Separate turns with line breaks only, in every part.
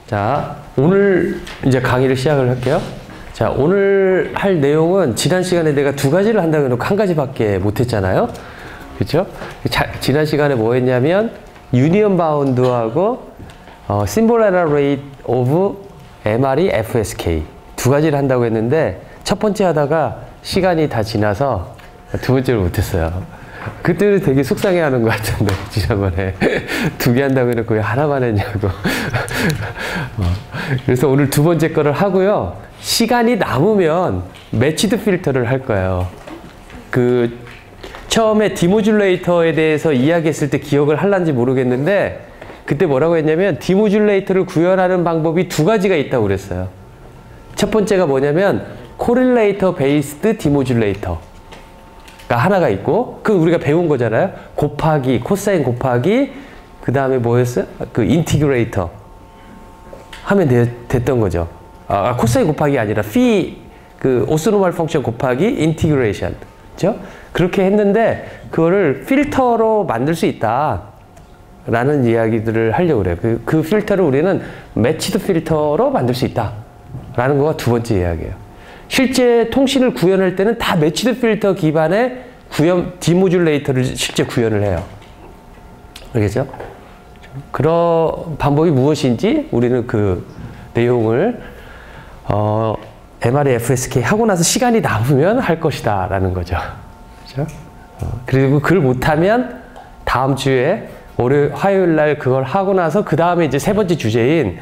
자, 오늘 이제 강의를 시작을 할게요. 자, 오늘 할 내용은 지난 시간에 내가 두 가지를 한다고 해놓고 한 가지밖에 못했잖아요. 그렇죠? 지난 시간에 뭐 했냐면 유니언 바운드하고 심볼 에러 레이트 오브 MRE FSK 두 가지를 한다고 했는데 첫 번째 하다가 시간이 다 지나서 두 번째를 못했어요. 그때는 되게 속상해하는 것 같은데 지난번에 두 개 한다고 해놓고 왜 하나만 했냐고. 그래서 오늘 두 번째 거를 하고요. 시간이 남으면 매치드 필터를 할 거예요. 그 처음에 디모듈레이터에 대해서 이야기했을 때 기억을 할란지 모르겠는데 그때 뭐라고 했냐면 디모듈레이터를 구현하는 방법이 두 가지가 있다고 그랬어요. 첫 번째가 뭐냐면 코릴레이터 베이스드 디모듈레이터 가 하나가 있고, 그건 우리가 배운 거잖아요. 곱하기, 코사인 곱하기, 그 다음에 뭐였어요? 그 인티그레이터 하면 됐던 거죠. 코사인 곱하기 아니라 그 오스노멀 펑션 곱하기 인티그레이션. 그죠? 그렇게 했는데, 그거를 필터로 만들 수 있다. 라는 이야기들을 하려고 그래요. 그 필터를 우리는 매치드 필터로 만들 수 있다. 라는 거가 두 번째 이야기예요. 실제 통신을 구현할 때는 다 매치드 필터 기반의 디모듈레이터를 실제 구현을 해요. 알겠죠? 그런 방법이 무엇인지 우리는 그 내용을 MRE FSK 하고 나서 시간이 남으면 할 것이다 라는 거죠. 그렇죠? 그리고 그걸 못하면 다음 주에 화요일 날 그걸 하고 나서 그 다음에 이제 세 번째 주제인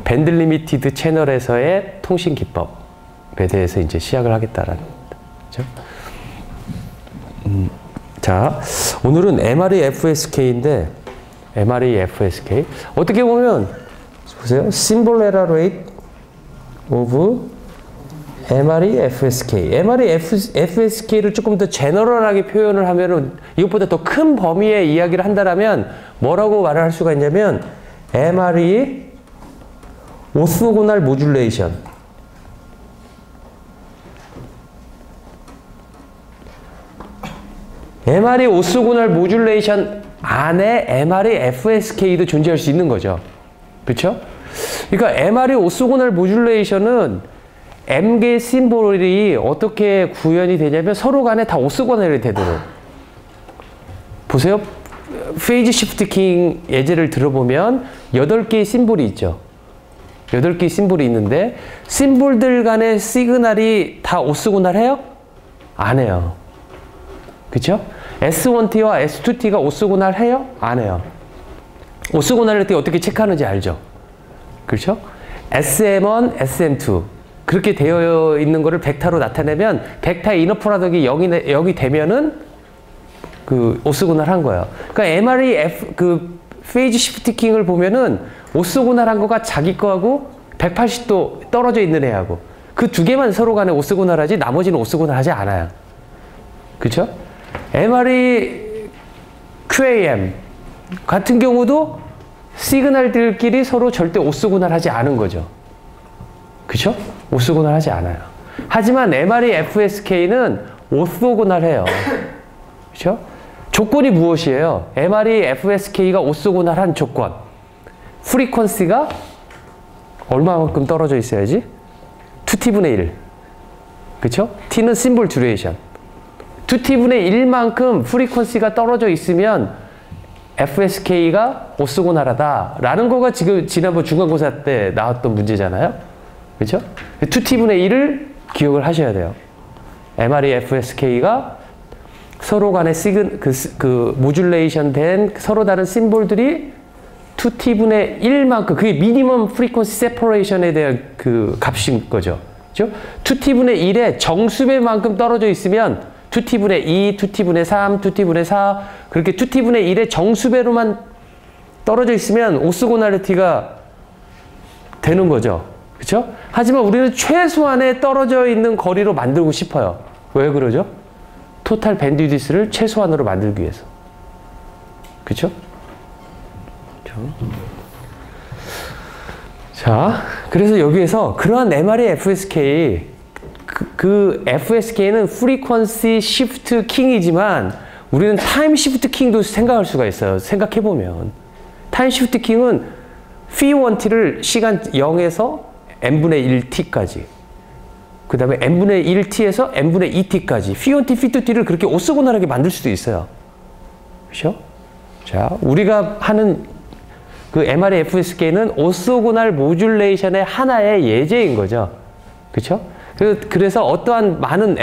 밴드 리미티드 채널에서의 통신 기법 에 대해서 이제 시작을 하겠다라는 겁니다. 그렇죠? 자, 오늘은 MRE FSK인데 MRE FSK 어떻게 보면 보세요. Symbol Error Rate of MRE FSK. MRE FSK를 조금 더 제너럴하게 표현을 하면은 이것보다 더 큰 범위의 이야기를 한다라면 뭐라고 말을 할 수가 있냐면 MRE 오스노고날 모듈레이션. MRE 오스노고날 모듈레이션 안에 MRE FSK도 존재할 수 있는 거죠. 그렇죠? 그러니까 MRE 오스노고날 모듈레이션은 M개 심볼이 어떻게 구현이 되냐면 서로 간에 다 오스고널이 되도록. 보세요. 페이지 시프트 킹 예제를 들어보면 8개의 심볼이 있죠. 8개의 심볼이 있는데 심볼들 간의 시그널이 다 오스고널 해요? 안 해요. 그쵸? S1T와 S2T가 오스고날 해요? 안 해요. 오스고날일 때 어떻게 체크하는지 알죠? 그렇죠? SM1, SM2 그렇게 되어 있는 거를 벡터로 나타내면 벡터의 이너 프로덕이 0이 되면은 그 오스고날 한 거예요. 그러니까 MRE 페이지 시프트 킹을 보면은 오스고날 한 거가 자기 거하고 180도 떨어져 있는 애하고 그 두 개만 서로 간에 오스고날 하지 나머지는 오스고날 하지 않아요. 그렇죠? MRE QAM 같은 경우도 시그널들끼리 서로 절대 오스고날 하지 않은 거죠. 그쵸? 오스고날 하지 않아요. 하지만 MRE FSK는 오스고날 해요. 그쵸? 조건이 무엇이에요? MRE FSK가 오스고날 한 조건. 프리퀀시가 얼마만큼 떨어져 있어야지? 2T분의 1. 그쵸? T는 심볼 듀레이션. 2T분의 1만큼 프리퀀시가 떨어져 있으면 FSK가 오스고날하다 라는 거가 지금 지난번 중간고사 때 나왔던 문제잖아요. 그렇죠? 2T분의 1을 기억을 하셔야 돼요. MRE FSK가 서로 간에 모듈레이션 된 서로 다른 심볼들이 2T분의 1만큼 그게 미니멈 프리퀀시 세퍼레이션에 대한 그 값인 거죠. 그렇죠? 2T분의 1의 정수배만큼 떨어져 있으면 2T분의 2, 2T분의 3, 2T분의 4 그렇게 2T분의 1의 정수배로만 떨어져 있으면 오스고날리티가 되는 거죠. 그렇죠? 하지만 우리는 최소한의 떨어져 있는 거리로 만들고 싶어요. 왜 그러죠? 토탈 밴드위드스를 최소한으로 만들기 위해서. 그렇죠? 자, 그래서 여기에서 그러한 MRE FSK 그 FSK는 프리퀀시 시프트 킹이지만 우리는 타임 시프트 킹도 생각할 수가 있어요. 생각해보면 타임 시프트 킹은 phi1t를 시간 0에서 n분의 1t까지, 그 다음에 n분의 1t에서 n분의 2t까지 phi1t, phi2t를 그렇게 오스고날하게 만들 수도 있어요. 그렇죠? 자, 우리가 하는 그 MR의 FSK는 오스고날 모듈레이션의 하나의 예제인 거죠. 그렇죠? 그래서 어떠한 많은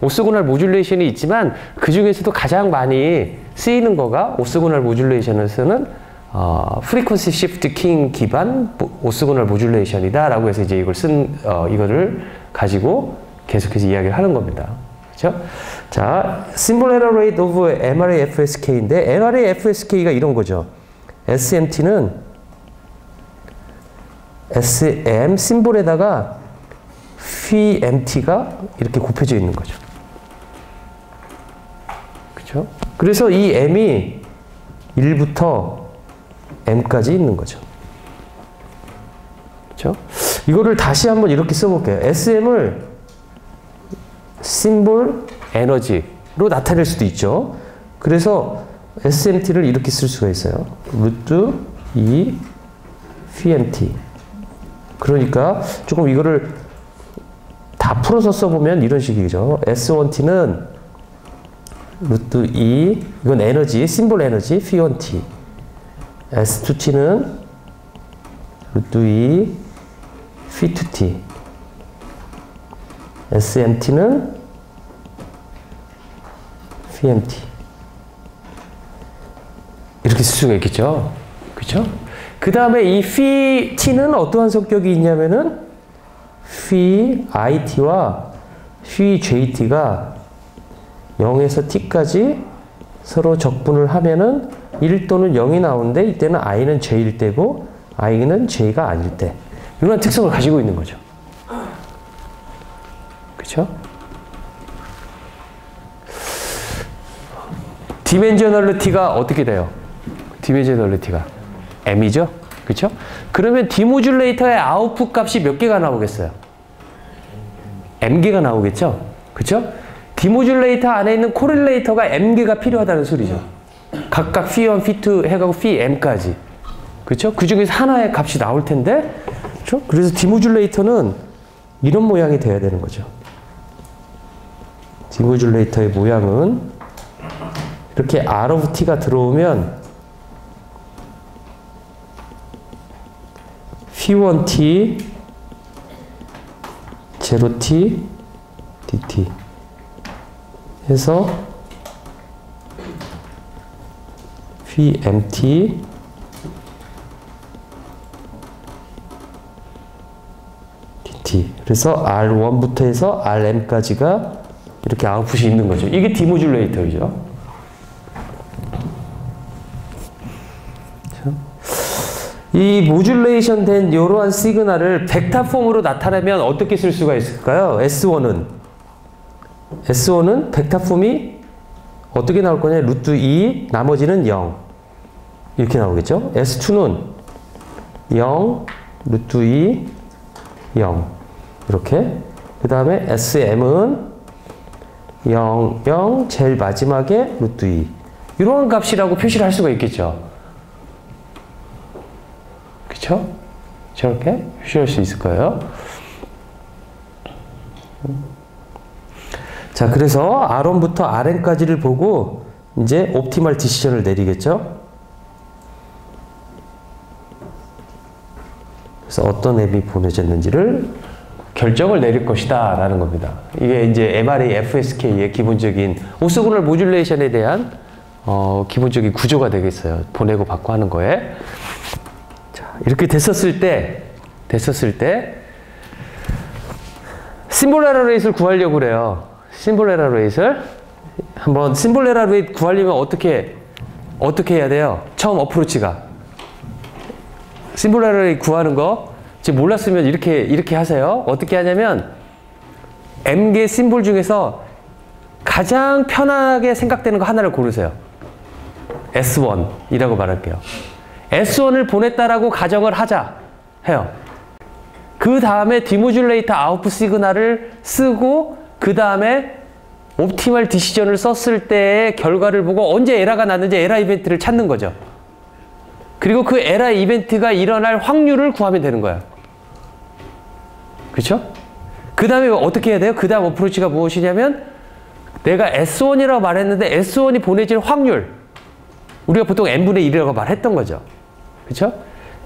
오스고날 모듈레이션이 있지만 그 중에서도 가장 많이 쓰이는 거가 오스고날 모듈레이션에서는 프리퀀시 시프트 킹 기반 오스고날 모듈레이션이다라고 해서 이제 이거를 가지고 계속해서 이야기를 하는 겁니다. 그렇죠? 자, Symbol Error Rate of MRA FSK인데 MRA FSK가 이런 거죠. SMT는 SM 심볼에다가 phi MT가 이렇게 곱해져 있는 거죠. 그렇죠? 그래서 이 M이 1부터 M까지 있는 거죠. 그렇죠? 이거를 다시 한번 이렇게 써볼게요. SM을 심볼 에너지로 나타낼 수도 있죠. 그래서 SMT를 이렇게 쓸 수가 있어요. 루트 2 phi MT. 그러니까 조금 이거를 다 풀어서 써보면 이런 식이죠. S1T는 루트 2, 이건 에너지, 심볼 에너지, phi1T. S2T는 루트 2, phi2T. SMT는 phi MT. 이렇게 쓸 수가 있겠죠. 그렇죠? 그 다음에 이 phi t는 어떠한 성격이 있냐면은 phi it와 phi jt가 0에서 t까지 서로 적분을 하면은 1 또는 0이 나오는데 이때는 i는 j일 때고 i는 j가 아닐 때 이런 특성을 가지고 있는 거죠. 그렇죠? 디멘저널리티가 어떻게 돼요? 디멘저널리티가 m이죠? 그렇죠? 그러면 디모듈레이터의 아웃풋 값이 몇 개가 나오겠어요? m개가 나오겠죠? 그렇죠? 디모듈레이터 안에 있는 코릴레이터가 m개가 필요하다는 소리죠. 각각 phi1, phi2 해가고 phi m까지. 그렇죠? 그 중에서 하나의 값이 나올 텐데, 그렇죠? 그래서 디모듈레이터는 이런 모양이 돼야 되는 거죠. 디모듈레이터의 모양은 이렇게 R of t가 들어오면 phi1t, 0t, dt 해서 phi mt, dt 그래서 R1부터 해서 Rm까지가 이렇게 아웃풋이 있는 거죠. 이게 디모듈레이터이죠. 이 모듈레이션 된 이러한 시그널을 벡터 폼으로 나타내면 어떻게 쓸 수가 있을까요? S1은 벡터 폼이 어떻게 나올 거냐? 루트 2, 나머지는 0. 이렇게 나오겠죠? S2는 0, 루트 2, 0. 이렇게. 그 다음에 SM은 0, 0, 제일 마지막에 루트 2. 이런 값이라고 표시를 할 수가 있겠죠? 그쵸? 저렇게 표시할 수 있을 거예요. 자, 그래서 R1부터 Rn까지를 보고 이제 옵티멀 디시전을 내리겠죠? 그래서 어떤 앱이 보내졌는지를 결정을 내릴 것이다 라는 겁니다. 이게 이제 MRA FSK의 기본적인 오스고널 모듈레이션에 대한 기본적인 구조가 되겠어요. 보내고 받고 하는 거에. 이렇게 됐었을 때 심볼 에러 레이트를 구하려고 그래요. 심볼 에러 레이트를 한번 심볼 에러 레이트 구하려면 어떻게 해야 돼요? 처음 어프로치가 심볼 에러 레이트 구하는 거 지금 몰랐으면 이렇게 하세요. 어떻게 하냐면 m개 심볼 중에서 가장 편하게 생각되는 거 하나를 고르세요. S1이라고 말할게요. S1을 보냈다라고 가정을 하자 해요. 그 다음에 디모듈레이터 아웃풋 시그널을 쓰고 그 다음에 옵티멀 디시전을 썼을 때의 결과를 보고 언제 에러가 났는지 에러 이벤트를 찾는 거죠. 그리고 그 LI 이벤트가 일어날 확률을 구하면 되는 거야. 그렇죠? 그 다음에 어떻게 해야 돼요? 그 다음 어프로치가 무엇이냐면 내가 S1이라고 말했는데 S1이 보내질 확률, 우리가 보통 n분의 1이라고 말했던 거죠. 그렇죠?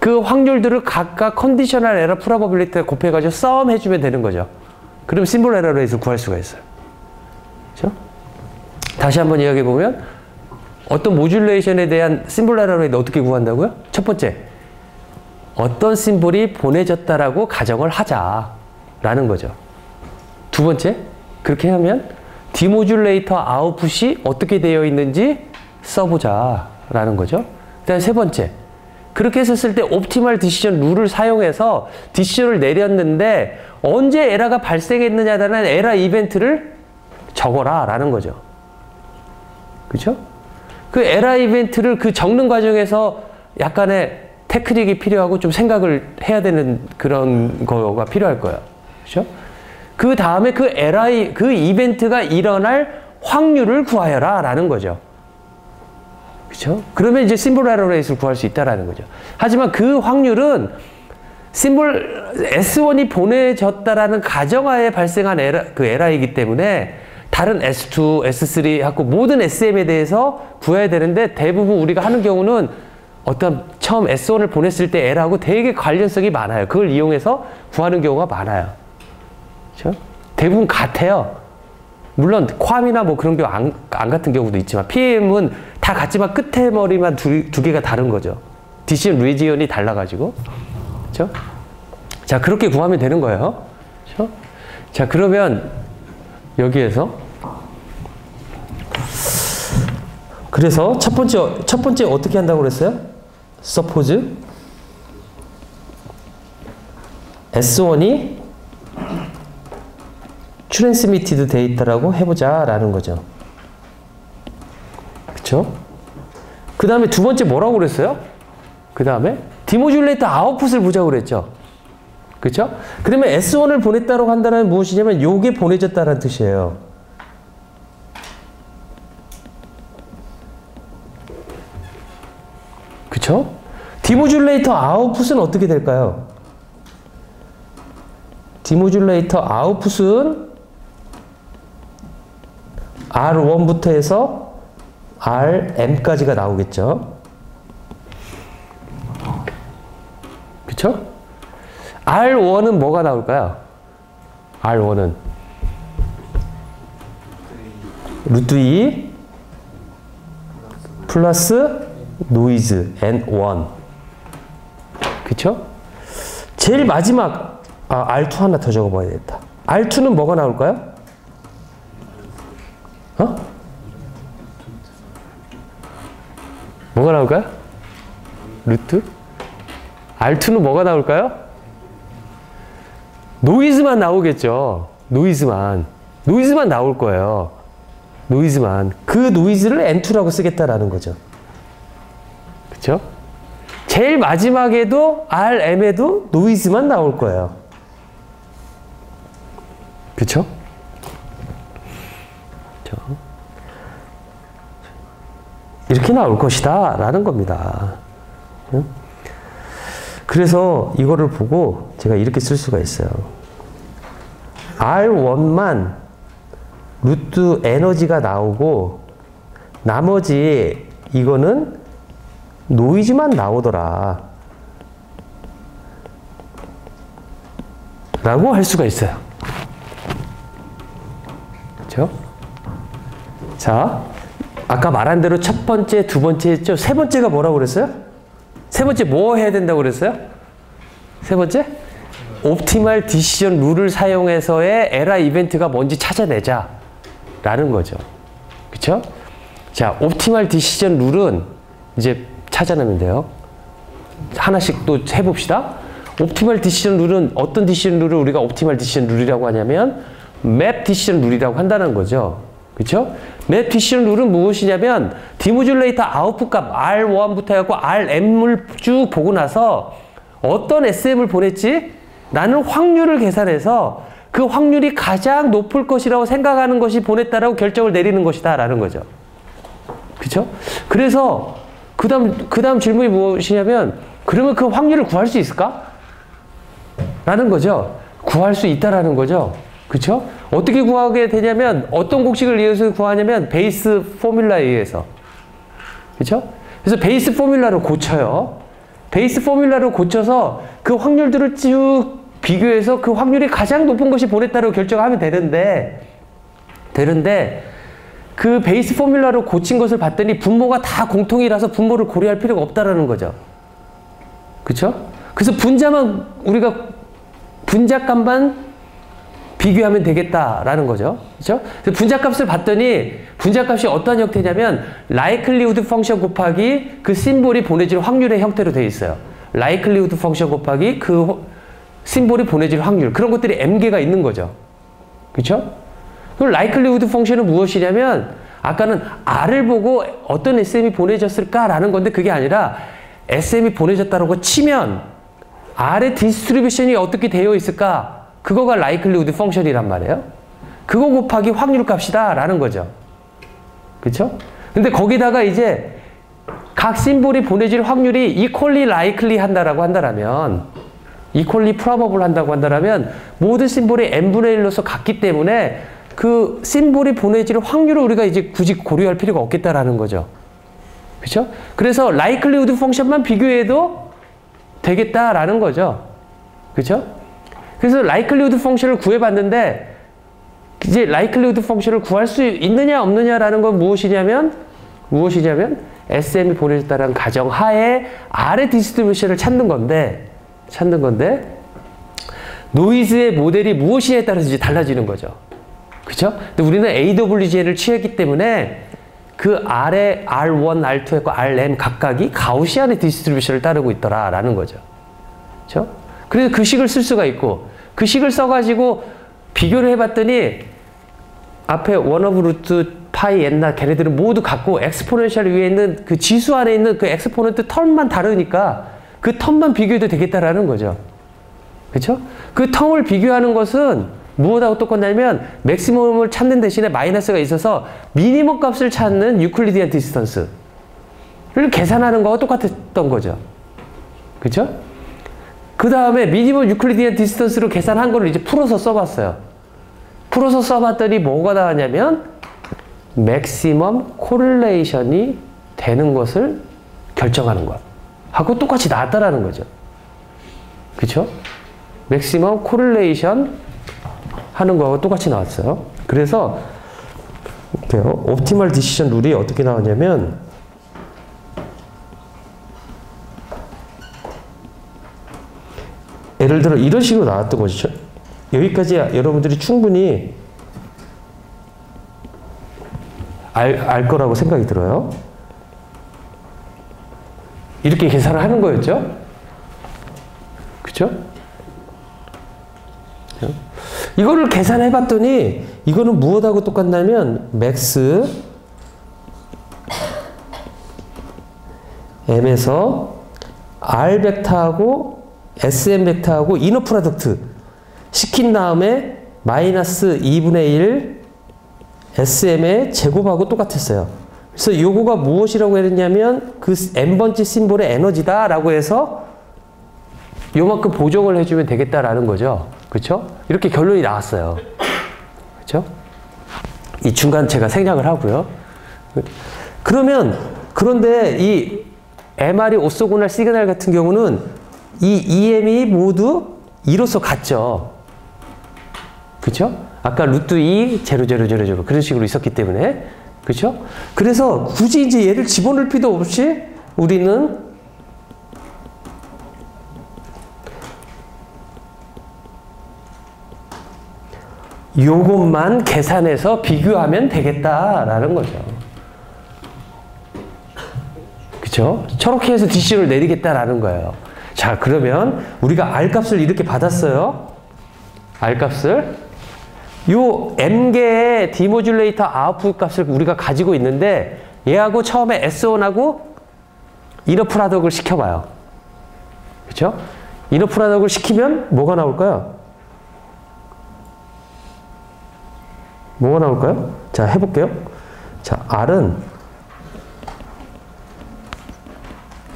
그 확률들을 각각 컨디셔널 에러 프로버빌리티에 곱해가지고 썸 해주면 되는 거죠. 그럼 심볼 에러 레이스를 구할 수가 있어요. 그렇죠? 다시 한번 이야기해보면 어떤 모듈레이션에 대한 심볼 에러 레이스 어떻게 구한다고요? 첫 번째, 어떤 심볼이 보내졌다라고 가정을 하자라는 거죠. 두 번째, 그렇게 하면 디모듈레이터 아웃풋이 어떻게 되어 있는지 써보자라는 거죠. 그다음 세 번째, 그렇게 했었을 때 옵티멀 디시전 룰을 사용해서 디시전을 내렸는데 언제 에러가 발생했느냐라는 에러 이벤트를 적어라 라는 거죠. 그렇죠? 그 에러 이벤트를 그 적는 과정에서 약간의 테크닉이 필요하고 좀 생각을 해야 되는 그런 거가 필요할 거예요. 그렇죠? 그 다음에 그 이벤트가 일어날 확률을 구하여라 라는 거죠. 그렇죠? 그러면 이제 심볼 에러 레이스를 구할 수 있다라는 거죠. 하지만 그 확률은 심볼 S1이 보내졌다라는 가정하에 발생한 에러이기 때문에 다른 S2, S3 하고 모든 SM에 대해서 구해야 되는데 대부분 우리가 하는 경우는 어떤 처음 S1을 보냈을 때 에러하고 되게 관련성이 많아요. 그걸 이용해서 구하는 경우가 많아요. 그렇죠? 대부분 같아요. 물론 괌이나 뭐 그런 경우 안 같은 경우도 있지만 PM은 다 같지만 끝에 머리만 두 개가 다른 거죠. 디시전 리지언이 달라가지고. 그렇죠? 자, 그렇게 구하면 되는 거예요. 그렇죠? 자, 그러면 여기에서 그래서 첫 번째 어떻게 한다고 그랬어요? Suppose S1이 트랜스미티드 데이터라고 해보자라는 거죠. 그쵸? 그 다음에 두 번째 뭐라고 그랬어요? 그 다음에 디모듈레이터 아웃풋을 보자고 그랬죠. 그쵸? 그러면 S1을 보냈다고 한다는 무엇이냐면 요게 보내졌다는 뜻이에요. 그쵸? 디모듈레이터 아웃풋은 어떻게 될까요? 디모듈레이터 아웃풋은 R1부터 해서 RM까지가 나오겠죠. 그쵸? R1은 뭐가 나올까요? R1은 루트 2 플러스 노이즈 N1. 그쵸? 제일 마지막 R2 하나 더 적어봐야 되겠다. R2는 뭐가 나올까요? 뭐가 나올까요? 루트? R2는 뭐가 나올까요? 노이즈만 나오겠죠. 노이즈만 나올 거예요. 노이즈만. 그 노이즈를 N2라고 쓰겠다라는 거죠. 그쵸? 제일 마지막에도 RM에도 노이즈만 나올 거예요. 그쵸? 이렇게 나올 것이다 라는 겁니다. 그래서 이거를 보고 제가 이렇게 쓸 수가 있어요. R1만 루트 에너지가 나오고 나머지 이거는 노이즈만 나오더라 라고 할 수가 있어요. 그렇죠? 자, 아까 말한 대로 첫 번째, 두 번째 했죠? 세 번째가 뭐라고 그랬어요? 세 번째 뭐 해야 된다고 그랬어요? 세 번째? 옵티멀 디시전 룰을 사용해서의 에러 이벤트가 뭔지 찾아내자 라는 거죠. 그쵸? 자, 옵티멀 디시전 룰은 이제 찾아내면 돼요. 하나씩 또 해봅시다. 옵티멀 디시전 룰은 어떤 디시전 룰을 우리가 옵티멀 디시전 룰이라고 하냐면 맵 디시전 룰이라고 한다는 거죠. 그쵸? 맵 디시전 룰은 무엇이냐면 디모듈레이터 아웃풋 값 R1부터 해갖고 RM을 쭉 보고 나서 어떤 SM을 보냈지? 나는 확률을 계산해서 그 확률이 가장 높을 것이라고 생각하는 것이 보냈다라고 결정을 내리는 것이다 라는 거죠. 그쵸? 그래서 그 다음 질문이 무엇이냐면, 그러면 그 확률을 구할 수 있을까? 라는 거죠. 구할 수 있다라는 거죠. 그쵸? 어떻게 구하게 되냐면, 어떤 공식을 이용해서 구하냐면, 베이스 포뮬라에 의해서. 그쵸? 그래서 베이스 포뮬라로 고쳐요. 베이스 포뮬라로 고쳐서 그 확률들을 쭉 비교해서 그 확률이 가장 높은 것이 보냈다고 결정하면 되는데, 그 베이스 포뮬라로 고친 것을 봤더니 분모가 다 공통이라서 분모를 고려할 필요가 없다라는 거죠. 그쵸? 그래서 우리가 분자값만 비교하면 되겠다라는 거죠. 그쵸? 그래서 분자값을 봤더니 분자값이 어떤 형태냐면 likelihood 펑션 곱하기 그 심볼이 보내질 확률의 형태로 되어 있어요. likelihood 펑션 곱하기 그 심볼이 보내질 확률. 그런 것들이 m개가 있는 거죠. 그쵸? 그럼 likelihood 펑션은 무엇이냐면 아까는 R을 보고 어떤 SM이 보내졌을까라는 건데 그게 아니라 SM이 보내졌다고 치면 R의 디스트리뷰션이 어떻게 되어 있을까? 그거가 likelihood 펑션이란 말이에요. 그거 곱하기 확률 값이다 라는 거죠. 그쵸? 근데 거기다가 이제 각 심볼이 보내질 확률이 equally likely 한다라고 한다라면 equally probable 한다고 한다라면 모든 심볼이 n분의 1로서 같기 때문에 그 심볼이 보내질 확률을 우리가 이제 굳이 고려할 필요가 없겠다라는 거죠. 그쵸? 그래서 likelihood 펑션만 비교해도 되겠다라는 거죠. 그쵸? 그래서 likelihood 펑션을 구해봤는데 이제 likelihood 펑션을 구할 수 있느냐 없느냐라는 건 무엇이냐면 SM이 보내졌다는 가정하에 R의 디스트리뷰션을 찾는 건데 노이즈의 모델이 무엇이냐에 따라서 이제 달라지는 거죠. 그쵸? 근데 우리는 AWG를 취했기 때문에 그 R의 R1, R2과 Rn 각각이 가우시안의 디스트리뷰션을 따르고 있더라라는 거죠. 그쵸? 그래서 그 식을 쓸 수가 있고 그 식을 써가지고 비교를 해봤더니 앞에 1 오브 루트 파이 n나 걔네들은 모두 같고 엑스포넨셜 위에 있는 그 지수 안에 있는 그 엑스포넨트 텀만 다르니까 그 텀만 비교해도 되겠다라는 거죠. 그쵸? 그 텀을 비교하는 것은 무엇하고 똑같냐면 맥시멈을 찾는 대신에 마이너스가 있어서 미니멈 값을 찾는 유클리디안 디스턴스를 계산하는 거와 똑같았던 거죠. 그쵸? 그 다음에 미니멈 유클리디안 디스턴스로 계산한 거를 이제 풀어서 써봤어요. 풀어서 써봤더니 뭐가 나왔냐면 맥시멈 코릴레이션이 되는 것을 결정하는 거 하고 똑같이 나왔다라는 거죠. 그쵸? 맥시멈 코릴레이션 하는 거하고 똑같이 나왔어요. 그래서 옵티멀 디시전 룰이 어떻게 나오냐면 예를 들어 이런 식으로 나왔던 거죠. 여기까지 여러분들이 충분히 알 거라고 생각이 들어요. 이렇게 계산을 하는 거였죠. 그쵸? 이거를 계산해 봤더니 이거는 무엇하고 똑같냐면 맥스 m에서 r 벡터하고 sm 벡터하고 이너 프로덕트 시킨 다음에 마이너스 2분의 1 sm의 제곱하고 똑같았어요. 그래서 요거가 무엇이라고 했냐면 그 n번째 심볼의 에너지다 라고 해서 요만큼 보정을 해주면 되겠다라는 거죠. 그쵸? 이렇게 결론이 나왔어요. 그쵸? 이 중간체가 생략을 하고요. 그런데 이 MR이 오소고날 시그널 같은 경우는 이 EM이 모두 2로서 같죠. 그쵸? 아까 루트 2, 0, 0, 0, 0 그런 식으로 있었기 때문에. 그쵸? 그래서 굳이 이제 얘를 집어넣을 필요도 없이 우리는 요것만 계산해서 비교하면 되겠다라는 거죠. 그쵸? 저렇게 해서 DC를 내리겠다라는 거예요. 자, 그러면 우리가 R값을 이렇게 받았어요. R값을. 요 M개의 디모듈레이터 아웃풋 값을 우리가 가지고 있는데 얘하고 처음에 S1하고 이너 프로덕트를 시켜봐요. 그쵸? 이너 프로덕트를 시키면 뭐가 나올까요? 뭐가 나올까요? 자, 해볼게요. 자, R은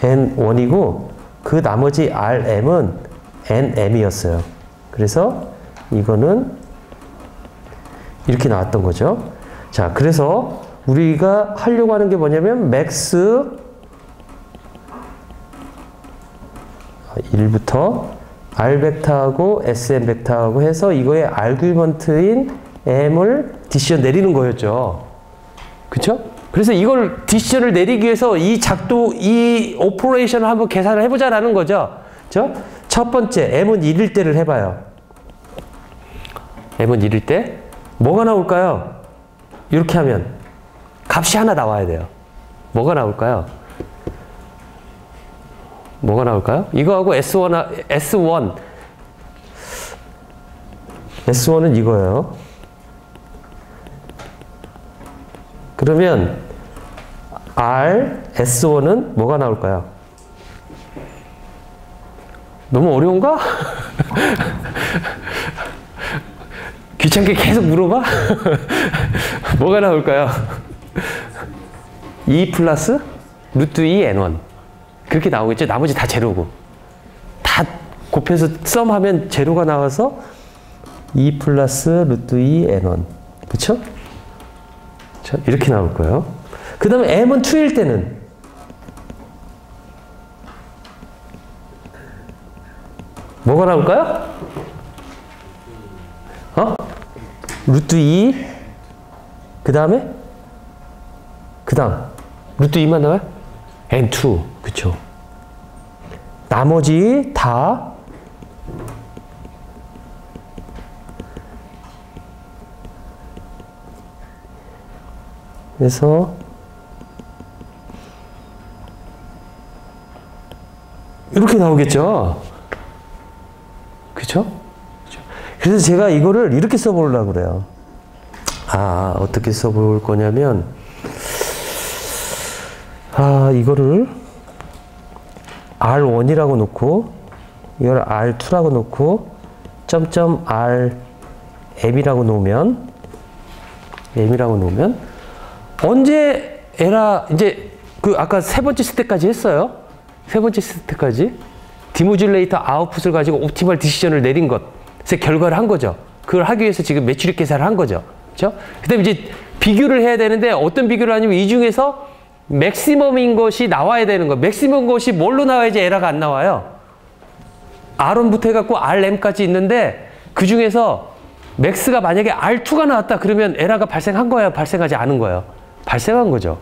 N1이고 그 나머지 Rm은 NM이었어요. 그래서 이거는 이렇게 나왔던 거죠. 자, 그래서 우리가 하려고 하는 게 뭐냐면 맥스 1부터 R 벡터하고 SM 벡터하고 해서 이거의 아규먼트인 M을 디시전 내리는 거였죠. 그쵸? 그래서 이걸 디시전을 내리기 위해서 이 오퍼레이션을 한번 계산을 해보자라는 거죠. 그쵸? 첫 번째, M은 1일 때를 해봐요. M은 1일 때 뭐가 나올까요? 이렇게 하면 값이 하나 나와야 돼요. 뭐가 나올까요? 이거하고 S1은 이거예요. 그러면 S1은 뭐가 나올까요? 너무 어려운가? 귀찮게 계속 물어봐? 뭐가 나올까요? 2 플러스 루트 2 N1 그렇게 나오겠죠? 나머지 다 제로고 다 곱해서 썸하면 제로가 나와서 2 플러스 루트 2 N1 그쵸? 자, 이렇게 나올 거예요. 그 다음에 M은 2일 때는 뭐가 나올까요? 루트 2 그 다음 루트 2만 나와요? N2 그쵸? 나머지 다 그래서 이렇게 나오겠죠? 그쵸? 그래서 제가 이거를 이렇게 써보려고 그래요. 어떻게 써볼 거냐면, 이거를 R1이라고 놓고, 이걸 R2라고 놓고, 점점 RM이라고 놓으면, 언제 이제, 아까 세 번째 스텝까지 했어요. 세 번째 스텝까지. 디모듈레이터 아웃풋을 가지고 옵티멀 디시전을 내린 것의 결과를 한 거죠. 그걸 하기 위해서 지금 매출익 계산을 한 거죠. 그렇죠? 그 다음에 이제 비교를 해야 되는데 어떤 비교를 하냐면 이 중에서 맥시멈인 것이 나와야 되는 거. 맥시멈 것이 뭘로 나와야지 에러가 안 나와요? R1부터 해갖고 RM까지 있는데 그 중에서 맥스가 만약에 R2가 나왔다 그러면 에러가 발생한 거예요? 발생하지 않은 거예요? 발생한 거죠.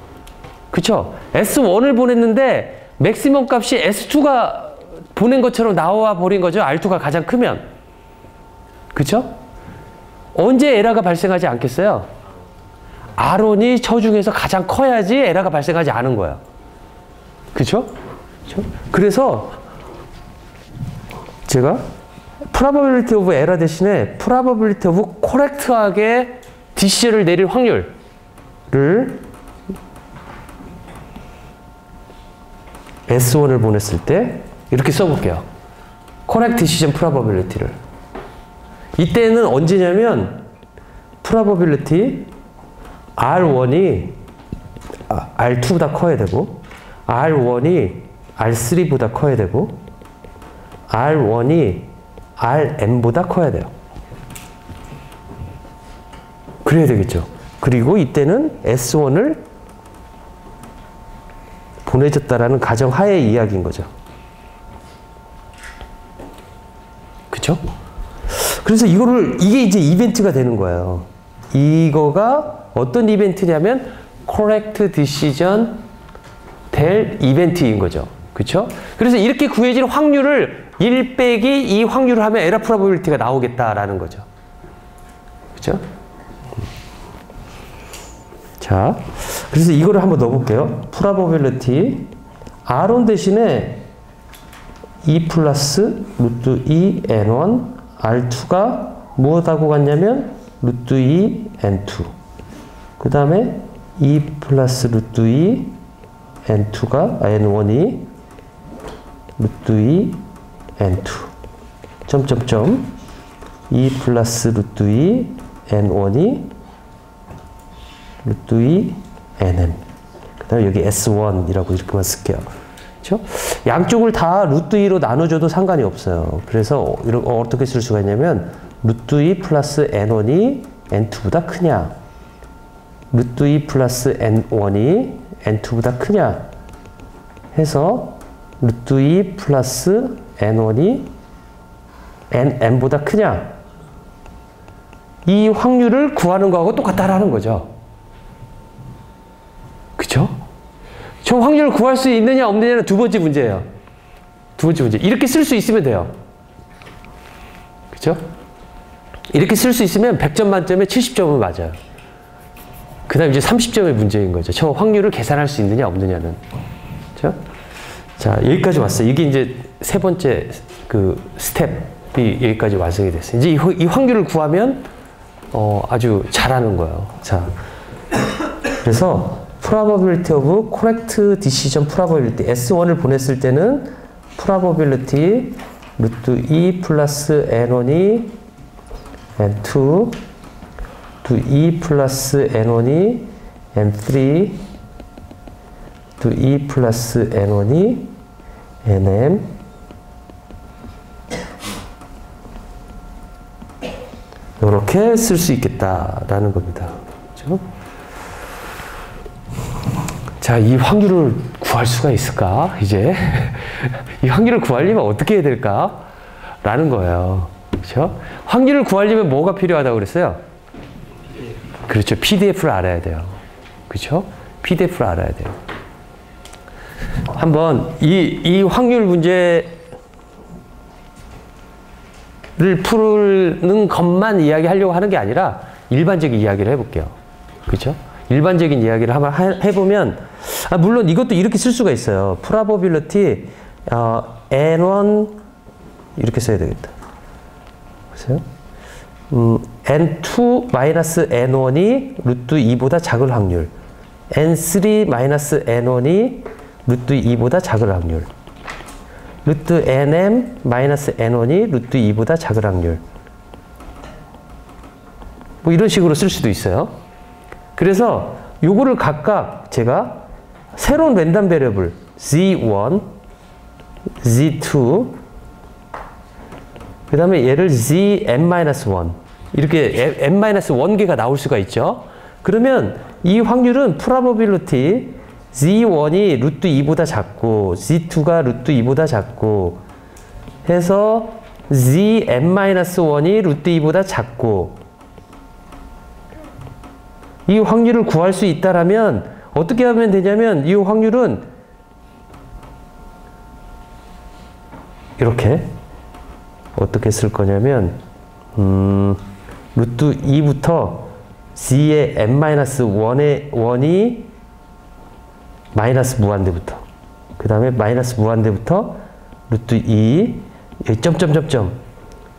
그쵸? S1을 보냈는데 맥시멈 값이 S2가 보낸 것처럼 나와 버린 거죠. R2가 가장 크면. 그쵸? 언제 에러가 발생하지 않겠어요? R1이 저 중에서 가장 커야지 에러가 발생하지 않은 거예요. 그쵸? 그래서 제가 probability of error 대신에 probability of correct하게 디시전을 내릴 확률을 S1을 보냈을 때 이렇게 써볼게요. correct decision probability를. 이때는 언제냐면 probability R1이 R2보다 커야 되고 R1이 R3보다 커야 되고 R1이 RM보다 커야 돼요. 그래야 되겠죠. 그리고 이때는 S1을 보내줬다라는 가정하에 이야기인 거죠. 그쵸? 그래서 이게 이제 이벤트가 되는 거예요. 이거가 어떤 이벤트냐면 correct decision 될 이벤트인 거죠. 그쵸? 그래서 이렇게 구해질 확률을 1 빼기 이 확률을 하면 에러 프로바빌리티가 나오겠다라는 거죠. 그쵸? 자, 그래서 이거를 한번 넣어볼게요. probability R1 대신에 2 플러스 루트 2 N1 R2가 무엇하고 같냐면 루트 2 N2 그 다음에 2 플러스 루트 2 N2가 N1이 루트 2 N2 점점점 2 플러스 루트 2 N1이 루트 2 NM 그 다음에 여기 S1이라고 이렇게만 쓸게요. 그렇죠? 양쪽을 다 루트 2로 나눠줘도 상관이 없어요. 그래서 어떻게 쓸 수가 있냐면 루트 2 플러스 n1이 n2보다 크냐, 루트 2 플러스 n1이 n2보다 크냐 해서 루트 2 플러스 n1이 n보다 크냐, 이 확률을 구하는 거하고 똑같다라는 거죠. 그쵸? 저 확률을 구할 수 있느냐 없느냐는 두 번째 문제예요. 두 번째 문제. 이렇게 쓸 수 있으면 돼요. 그쵸? 이렇게 쓸 수 있으면 100점 만점에 70점은 맞아요. 그 다음 이제 30점의 문제인 거죠. 저 확률을 계산할 수 있느냐 없느냐는. 그쵸? 자, 여기까지 왔어요. 이게 이제 세 번째 그 스텝이 여기까지 완성이 됐어요. 이제 이 확률을 구하면 아주 잘하는 거예요. 자, 그래서 probability of correct decision probability S1을 보냈을 때는 probability 루트 2 플러스 n1이 n2 루트 2 플러스 n1이 n3 루트 2 플러스 n1이 nm 이렇게 쓸 수 있겠다라는 겁니다. 그렇죠? 자, 이 확률을 구할 수가 있을까? 이제 이 확률을 구하려면 어떻게 해야 될까? 라는 거예요. 그렇죠? 확률을 구하려면 뭐가 필요하다고 그랬어요? 그렇죠. PDF를 알아야 돼요. 그렇죠? PDF를 알아야 돼요. 한번 이 확률 문제를 푸는 것만 이야기하려고 하는 게 아니라 일반적인 이야기를 해볼게요. 그렇죠? 일반적인 이야기를 한번 해보면, 물론 이것도 이렇게 쓸 수가 있어요. probability n1 이렇게 써야 되겠다. 보세요. n2 마이너스 n1이 루트 2보다 작을 확률, n3 마이너스 n1이 루트 2보다 작을 확률, 루트 nm 마이너스 n1이 루트 2보다 작을 확률, 뭐 이런 식으로 쓸 수도 있어요. 그래서 요거를 각각 제가 새로운 랜덤 베리어블 z1, z2, 그 다음에 얘를 zn-1 이렇게 n-1개가 나올 수가 있죠. 그러면 이 확률은 probability z1이 루트 2보다 작고 z2가 루트 2보다 작고 해서 zn-1이 루트 2보다 작고, 이 확률을 구할 수 있다라면 어떻게 하면 되냐면 이 확률은 이렇게 어떻게 쓸 거냐면 루트 2부터 z의 n-1이 마이너스 무한대부터, 그 다음에 마이너스 무한대부터 루트 2 점점점점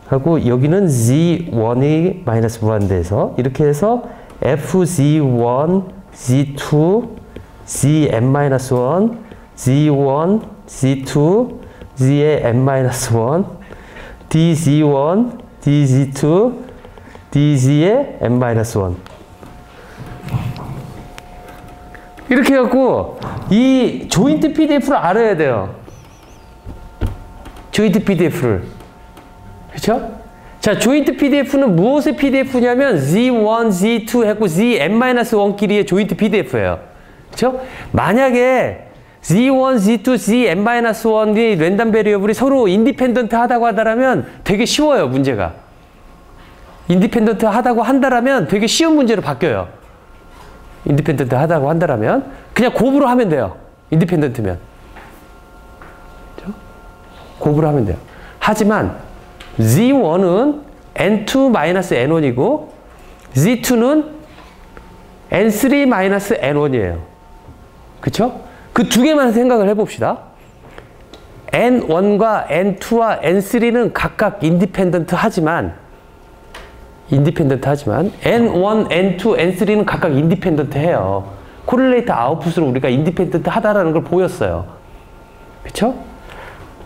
하고 여기는 z1이 마이너스 무한대에서 이렇게 해서 fz1, z2, zn-1, z1, z2, z의 n-1, dz1, dz2, dz의 n-1 이렇게 해갖고 이 조인트 PDF를 알아야 돼요. 조인트 PDF를. 그렇죠? 자, 조인트 PDF는 무엇의 PDF냐면 Z1, Z2 했고 Zn-1끼리의 조인트 PDF예요. 그렇죠? 만약에 Z1, Z2, Zn-1이 랜덤 베리어블이 서로 인디펜던트 하다고 하다라면 되게 쉬워요, 문제가. 인디펜던트 하다고 한다라면 되게 쉬운 문제로 바뀌어요. 인디펜던트 하다고 한다라면 그냥 곱으로 하면 돼요. 인디펜던트면. 그렇죠? 곱으로 하면 돼요. 하지만 Z1은 N2-N1이고 Z2는 N3-N1이에요. 그쵸? 그 두 개만 생각을 해봅시다. N1과 N2와 N3는 각각 인디펜던트 하지만 N1, N2, N3는 각각 인디펜던트 해요. 코릴레이트 아웃풋으로 우리가 인디펜던트 하다라는 걸 보였어요. 그쵸?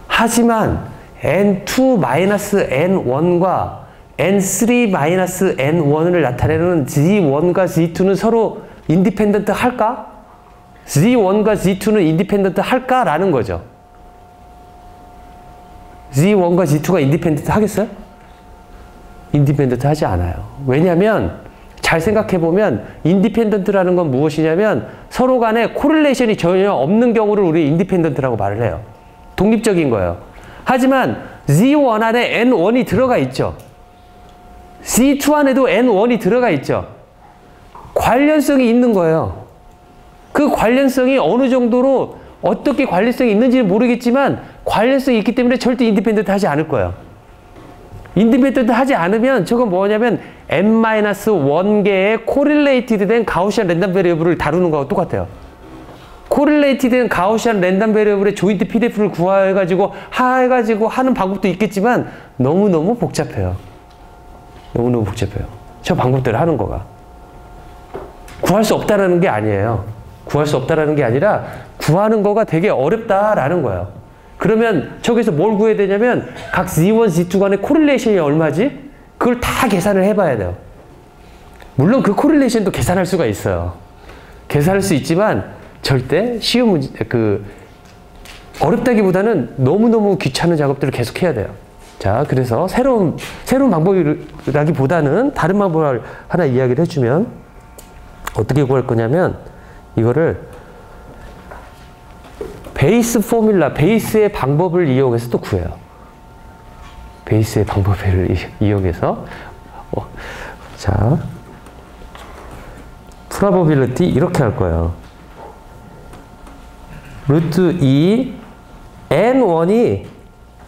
하지만 N2-N1과 N3-N1을 나타내는 Z1과 Z2는 서로 인디펜던트 할까? Z1과 Z2는 인디펜던트 할까라는 거죠. Z1과 Z2가 인디펜던트 하겠어요? 인디펜던트 하지 않아요. 왜냐하면 잘 생각해보면 인디펜던트라는 건 무엇이냐면 서로 간에 코릴레이션이 전혀 없는 경우를 우리 인디펜던트라고 말을 해요. 독립적인 거예요. 하지만 Z1 안에 N1이 들어가 있죠. Z2 안에도 N1이 들어가 있죠. 관련성이 있는 거예요. 그 관련성이 어느 정도로 어떻게 관련성이 있는지는 모르겠지만 관련성이 있기 때문에 절대 인디펜던트 하지 않을 거예요. 인디펜던트 하지 않으면 저건 뭐냐면 n-1개의 코릴레이티드 된 가우시안 랜덤 베리어블을 다루는 거하고 똑같아요. 코릴레이티드 된 가우시안 랜덤 베리어블의 조인트 PDF를 구해가지고 하는 방법도 있겠지만 너무너무 복잡해요. 너무너무 복잡해요. 저 방법대로 하는 거가. 구할 수 없다라는 게 아니에요. 구할 수 없다라는 게 아니라 구하는 거가 되게 어렵다라는 거예요. 그러면 저기서 뭘 구해야 되냐면 각 Z1, Z2 간의 코릴레이션이 얼마지? 그걸 다 계산을 해봐야 돼요. 물론 그 코릴레이션도 계산할 수가 있어요. 계산할 수 있지만 절대 쉬운 문제, 어렵다기보다는 너무너무 귀찮은 작업들을 계속 해야 돼요. 자, 그래서 새로운 방법이라기보다는 다른 방법을 하나 이야기를 해주면 어떻게 구할 거냐면 이거를 베이스 포뮬라, 베이스의 방법을 이용해서 또 구해요. 베이스의 방법을 이용해서 자, 프로버빌리티 이렇게 할 거예요. 루트 2 n1이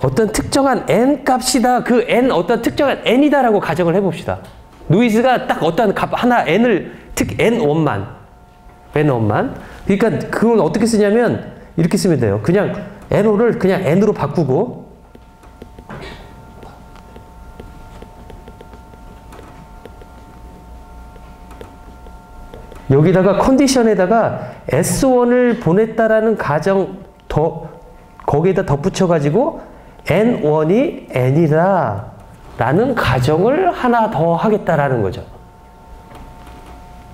어떤 특정한 n 값이다. 그 n 어떤 특정한 n이다라고 가정을 해봅시다. 노이즈가 딱 어떤 값 하나 n을 n1만 그러니까 그걸 어떻게 쓰냐면 이렇게 쓰면 돼요. 그냥 n5를 그냥 n으로 바꾸고 여기다가 컨디션에다가 S1을 보냈다라는 가정 거기에다 덧붙여 가지고 N1이 N이다 라는 가정을 하나 더 하겠다라는 거죠.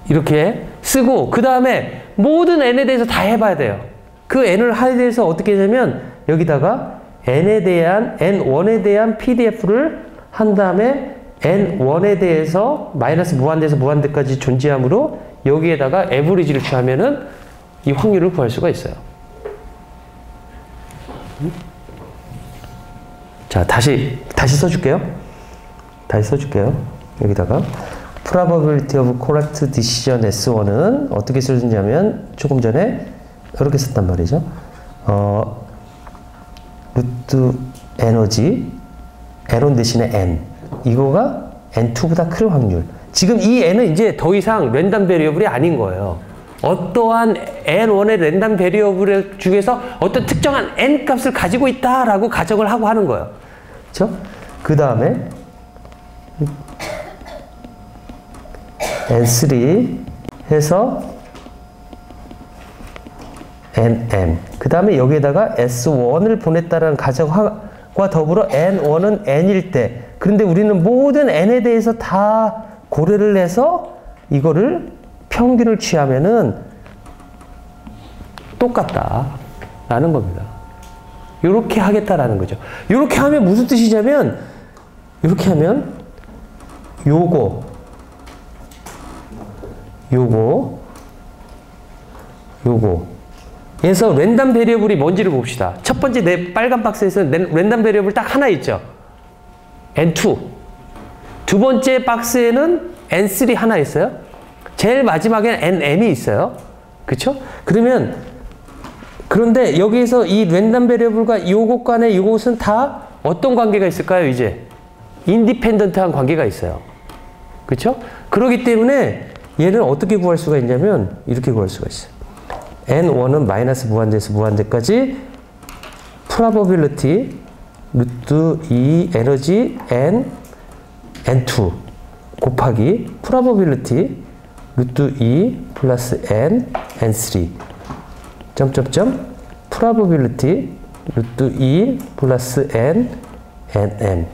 이렇게 쓰고 그 다음에 모든 N에 대해서 다 해봐야 돼요. 그 N을 하에 대해서 어떻게 하냐면 여기다가 N1에 대한 PDF를 한 다음에 N1에 대해서 마이너스 무한대에서 무한대까지 존재하므로 여기에다가 에버리지를 취하면은 이 확률을 구할 수가 있어요. 자, 다시 써줄게요. 여기다가 probability of correct decision S1은 어떻게 써주냐면 조금 전에 이렇게 썼단 말이죠. 루트 에너지 N1 대신에 N 이거가 N2보다 클 확률. 지금 이 N은 이제 더 이상 랜덤 베리어블이 아닌 거예요. 어떠한 N1의 랜덤 베리어블 중에서 어떤 특정한 N 값을 가지고 있다라고 가정을 하고 하는 거예요. 그렇죠? 그 다음에 N3 해서 NM 그 다음에 여기에다가 S1을 보냈다라는 가정과 더불어 N1은 N일 때 그런데 우리는 모든 N에 대해서 다 고려를 해서 이거를 평균을 취하면은 똑같다라는 겁니다. 이렇게 하겠다라는 거죠. 이렇게 하면 무슨 뜻이냐면 이렇게 하면 요거 그래서 랜덤 베리어블이 뭔지를 봅시다. 첫 번째 내 빨간 박스에서는 랜덤 베리어블 딱 하나 있죠. N2. 두 번째 박스에는 N3 하나 있어요. 제일 마지막에는 NM이 있어요. 그쵸? 그런데 여기에서 이 랜덤 베리어블과 이것 간에 이것은 다 어떤 관계가 있을까요, 이제? 인디펜던트한 관계가 있어요. 그쵸? 그렇기 때문에 얘를 어떻게 구할 수가 있냐면 이렇게 구할 수가 있어요. N1은 마이너스 무한대에서 무한대까지 probability 루트 2 에너지 N2 곱하기 probability 루트 2 플러스 N3 점점점 probability 루트 2 플러스 NM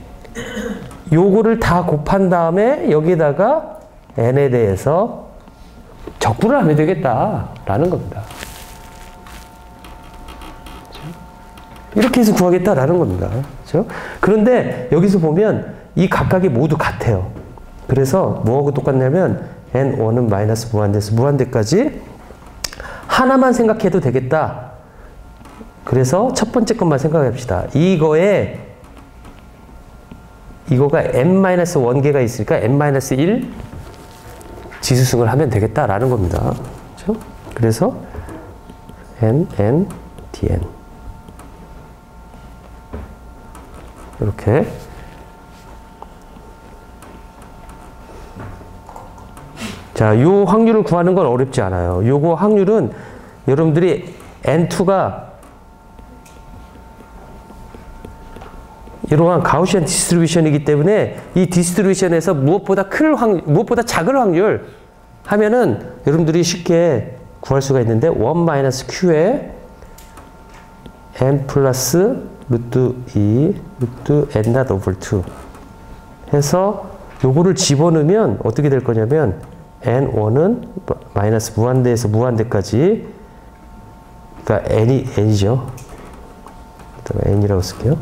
요거를 다 곱한 다음에 여기다가 N에 대해서 적분을 하면 되겠다라는 겁니다. 이렇게 해서 구하겠다라는 겁니다. 그렇죠? 그런데 여기서 보면 이 각각이 모두 같아요. 그래서 뭐하고 똑같냐면 n1은 마이너스 무한대에서 무한대까지 하나만 생각해도 되겠다. 그래서 첫 번째 것만 생각해 봅시다. 이거가 n-1개가 있으니까 n-1 지수승을 하면 되겠다라는 겁니다. 그렇죠? 그래서 n, dn 이렇게 자, 요 확률을 구하는 건 어렵지 않아요. 요거 확률은 여러분들이 n2가 이러한 가우시안 디스트리뷰션이기 때문에 이 디스트리뷰션에서 무엇보다 무엇보다 작은 확률 하면은 여러분들이 쉽게 구할 수가 있는데 1-q에 n 플러스 루트 2 루트 n not over 2 해서 요거를 집어넣으면 어떻게 될 거냐면 n1은 마이너스 무한대에서 무한대까지 그러니까 n이죠. n이라고 쓸게요.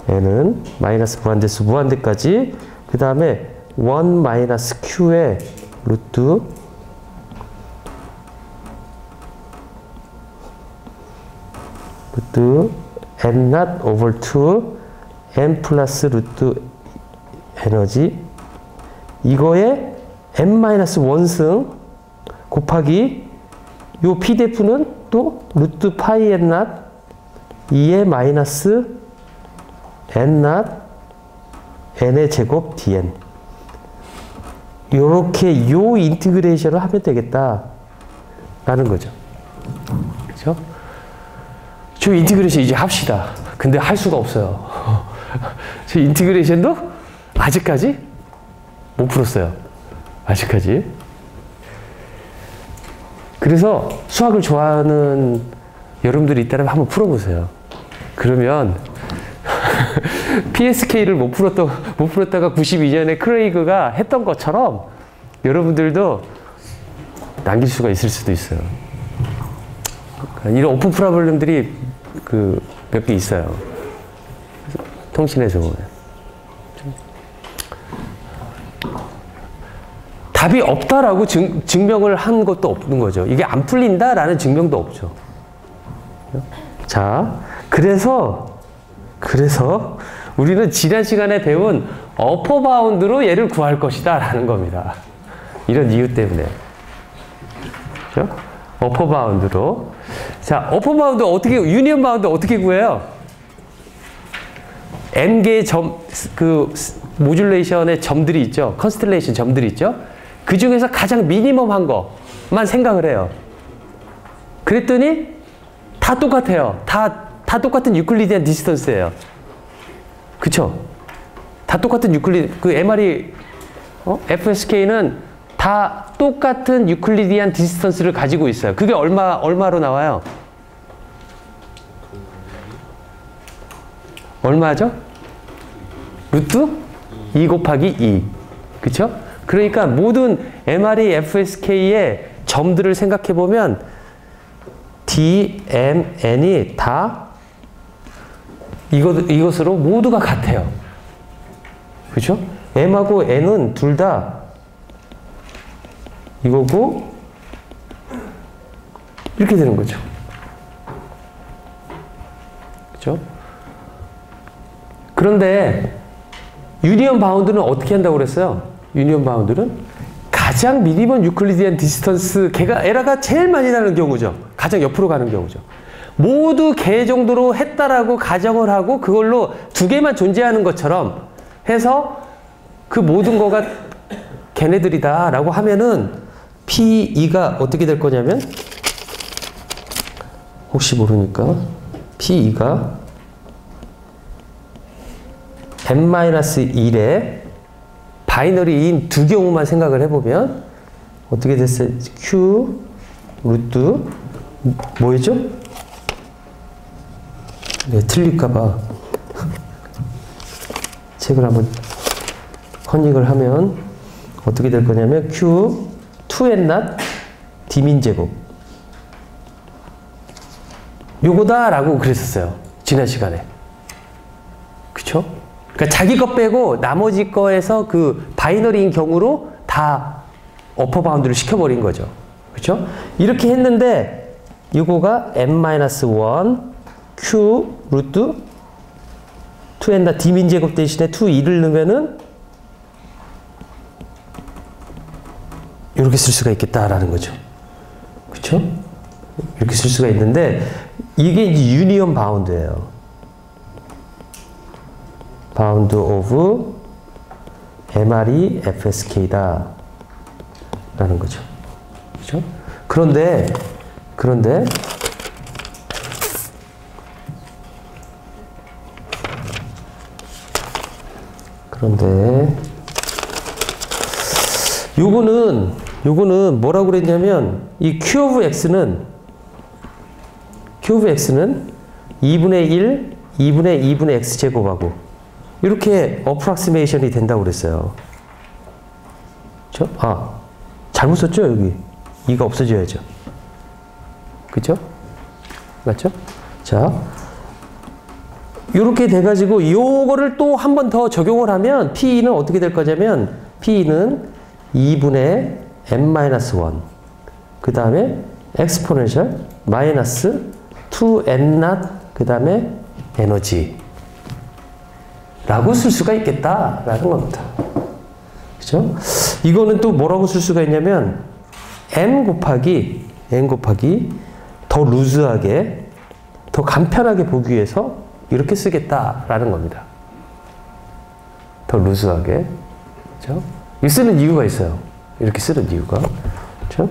n은 마이너스 무한대에서 무한대까지 그 다음에 1-q의 루트 n not over 2 n 플러스 루트 에너지 이거에 n-1승 곱하기 요 pdf는 또 루트 파이 n not 2의 마이너스 n not n의 제곱 dn 요렇게 요 인티그레이션을 하면 되겠다 라는 거죠. 그렇죠? 저 인티그레이션 이제 합시다. 근데 할 수가 없어요. 저 인티그레이션도 아직까지 못 풀었어요. 아직까지. 그래서 수학을 좋아하는 여러분들이 있다면 한번 풀어보세요. 그러면 PSK를 못 풀었다가 92년에 크레이그가 했던 것처럼 여러분들도 남길 수가 있을 수도 있어요. 이런 오픈 프로블럼들이 몇 개 있어요. 통신에서 보면. 답이 없다라고 증명을 한 것도 없는 거죠. 이게 안 풀린다라는 증명도 없죠. 자, 그래서 우리는 지난 시간에 배운 어퍼 바운드로 얘를 구할 것이다 라는 겁니다. 이런 이유 때문에. 그렇죠? 어퍼 바운드로. 자, 어퍼 바운드 유니언 바운드 어떻게 구해요? n개의 모듈레이션의 점들이 있죠. 컨스텔레이션 점들이 있죠. 그 중에서 가장 미니멈 한 거만 생각을 해요. 그랬더니 다 똑같아요. 다 똑같은 유클리디안 디스턴스예요. 그쵸? 다 똑같은 MRE, FSK는 다 똑같은 유클리디안 디스턴스를 가지고 있어요. 그게 얼마로 나와요? 얼마죠? 루트 2 곱하기 2. 그쵸? 그러니까 모든 MRE, FSK의 점들을 생각해보면 D, M, N이 다 이것으로 모두가 같아요. 그죠? M하고 N은 둘 다 이거고 이렇게 되는 거죠. 그죠? 그런데 유니언 바운드는 어떻게 한다고 그랬어요? 유니언 바운드는 가장 미니멈 유클리디안 디스턴스 에러가 제일 많이 나는 경우죠. 가장 옆으로 가는 경우죠. 모두 개 정도로 했다라고 가정을 하고 그걸로 두 개만 존재하는 것처럼 해서 그 모든 거가 걔네들이다 라고 하면은 P2가 어떻게 될 거냐면 혹시 모르니까 P2가 n-1의 바이너리인 두 경우만 생각을 해보면 어떻게 됐어요? Q 루트 뭐였죠? 네, 틀릴까봐 책을 한번 컨닝을 하면 어떻게 될 거냐면 Q 2n not D민 제곱 요거다 라고 그랬었어요. 지난 시간에. 그쵸? 그러니까 자기 거 빼고 나머지 거에서 그 바이너리인 경우로 다 어퍼 바운드를 시켜버린 거죠. 그쵸? 이렇게 했는데 이거가 n-1 q 루트 2n d민 제곱 대신에 2를 넣으면은 이렇게 쓸 수가 있겠다라는 거죠. 그쵸? 이렇게 쓸 수가 있는데 이게 이제 유니언 바운드예요. 바운드 오브 MR이 FSK다 라는 거죠. 그죠? 그런데 요거는 뭐라고 그랬냐면 이 Q of X는 2분의 1, 2분의 X제곱하고 이렇게 어프락시메이션이 된다고 그랬어요. 그쵸? 아, 잘못 썼죠, 여기. 2가 없어져야죠. 그쵸? 맞죠? 자, 요렇게 돼가지고 요거를 또 한 번 더 적용을 하면 P는 어떻게 될 거냐면 P는 2분의 n-1 그 다음에 exponential 마이너스 2n0 그 다음에 에너지 라고 쓸 수가 있겠다라는 겁니다. 그죠? 이거는 또 뭐라고 쓸 수가 있냐면 n 곱하기 더 루즈하게 더 간편하게 보기 위해서 이렇게 쓰겠다라는 겁니다. 더 루즈하게. 그죠? 이 쓰는 이유가 있어요. 이렇게 쓰는 이유가. 그죠?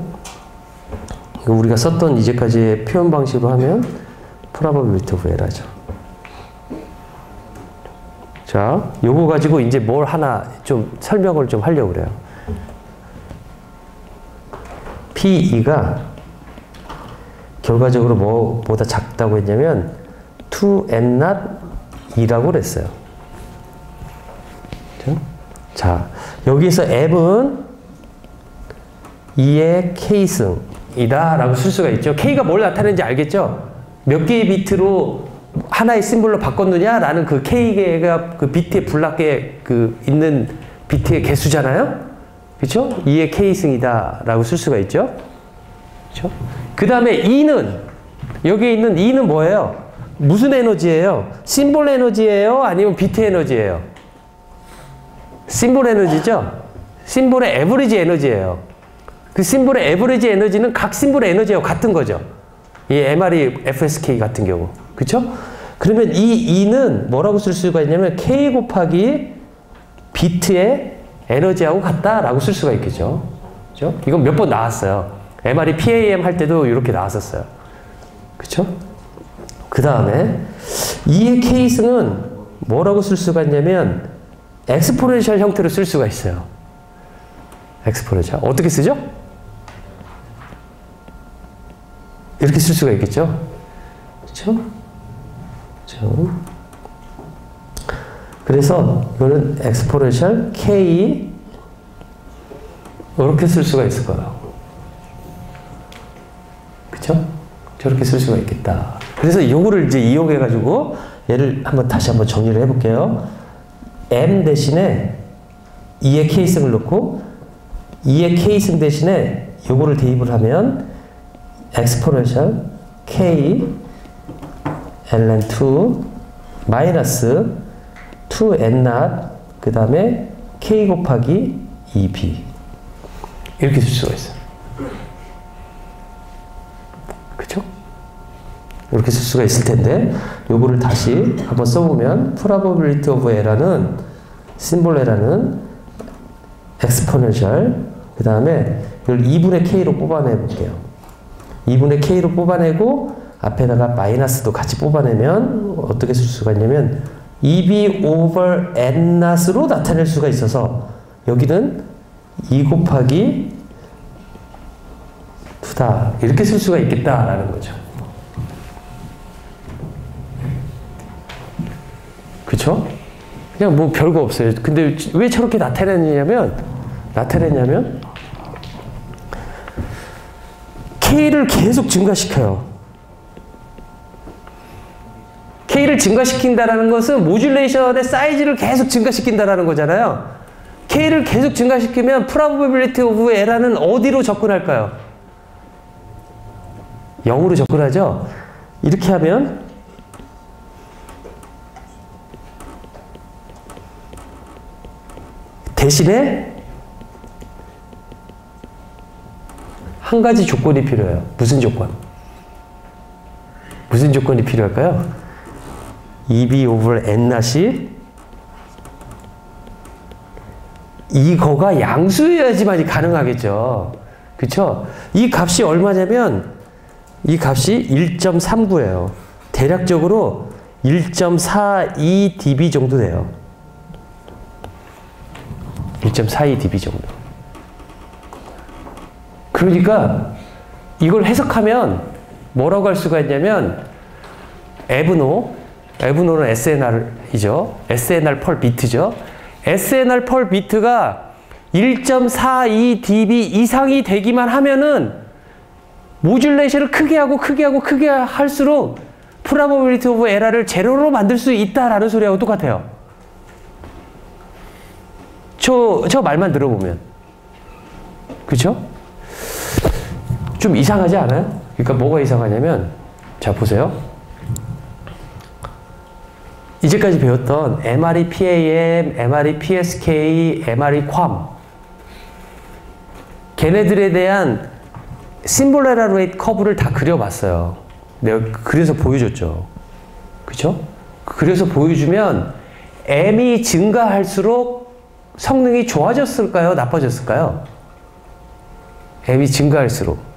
우리가 썼던 이제까지의 표현 방식으로 하면 probability of error죠. 자, 요거 가지고 이제 뭘 하나 좀 설명을 좀 하려고 그래요. P2가 결과적으로 뭐보다 작다고 했냐면 2n0이라고 그랬어요. 그렇죠? 자, 여기서 M은 2의 K승이다 라고 쓸 수가 있죠. K가 뭘 나타내는지 알겠죠? 몇 개의 비트로 하나의 심볼로 바꿨느냐 라는 그 K가 그 비트의 불납계 그 있는 비트의 개수잖아요. 그렇죠? 2의 K승이다 라고 쓸 수가 있죠. 그렇죠? 그 다음에 E는 여기에 있는 E는 뭐예요? 무슨 에너지예요? 심볼 에너지예요? 아니면 비트 에너지예요? 심볼 에너지죠? 심볼의 에버리지 에너지예요. 그 심볼의 에버리지 에너지는 각 심볼의 에너지하고 같은 거죠. 이 MR이 FSK 같은 경우. 그쵸? 그러면 이 E는 뭐라고 쓸 수가 있냐면 K 곱하기 비트의 에너지하고 같다라고 쓸 수가 있겠죠. 그죠? 이건 몇 번 나왔어요. MR이 PAM 할 때도 이렇게 나왔었어요. 그쵸? 그 다음에 E의 K승은 뭐라고 쓸 수가 있냐면 엑스포넨셜 형태로 쓸 수가 있어요. 엑스포넨셜. 어떻게 쓰죠? 이렇게 쓸 수가 있겠죠? 그쵸? 그래서 이거는 엑스포넨셜 K 이렇게 쓸 수가 있을 거예요. 그쵸? 저렇게 쓸 수가 있겠다. 그래서 이거를 이제 이용해가지고 얘를 다시 한번 정리를 해볼게요. M 대신에 2의 K승을 넣고 2의 K승 대신에 요거를 대입을 하면 exponential K ln2 마이너스 2n0 그 다음에 K 곱하기 2b 이렇게 쓸 수가 있어요. 그쵸? 이렇게 쓸 수가 있을 텐데 요거를 다시 한번 써보면 probability of error는 심볼 에러는 exponential 그 다음에 이걸 2분의 K로 뽑아내 볼게요. 2분의 K로 뽑아내고 앞에다가 마이너스도 같이 뽑아내면 어떻게 쓸 수가 있냐면 2b over n-로 나타낼 수가 있어서 여기는 2 곱하기 2다 이렇게 쓸 수가 있겠다라는 거죠. 그쵸? 그냥 뭐 별거 없어요. 근데 왜 저렇게 나타냈냐면 K를 계속 증가시켜요. K를 증가시킨다는 것은 모듈레이션의 사이즈를 계속 증가시킨다는 거잖아요. K를 계속 증가시키면 probability of error는 어디로 접근할까요? 0으로 접근하죠? 이렇게 하면 대신에 한 가지 조건이 필요해요. 무슨 조건? 무슨 조건이 필요할까요? EB over N-이 이거가 양수여야지만이 가능하겠죠. 그쵸? 이 값이 얼마냐면 이 값이 1.39예요. 대략적으로 1.42 dB 정도 돼요. 1.42 dB 정도. 그러니까 이걸 해석하면 뭐라고 할 수가 있냐면 에브노는 SNR이죠. SNR per bit죠. SNR per bit가 1.42 dB 이상이 되기만 하면은 모듈레이션을 크게 하고 크게 할수록 probability of error를 제로로 만들 수 있다라는 소리하고 똑같아요. 저 말만 들어보면. 그쵸? 좀 이상하지 않아요? 그러니까 뭐가 이상하냐면, 자, 보세요. 이제까지 배웠던 MRE PAM, MRE PSK, MRE QAM. 걔네들에 대한 심볼 에러 레이트 커브를 다 그려봤어요. 내가 그래서 보여줬죠. 그쵸? 그래서 보여주면 M이 증가할수록 성능이 좋아졌을까요? 나빠졌을까요? M이 증가할수록.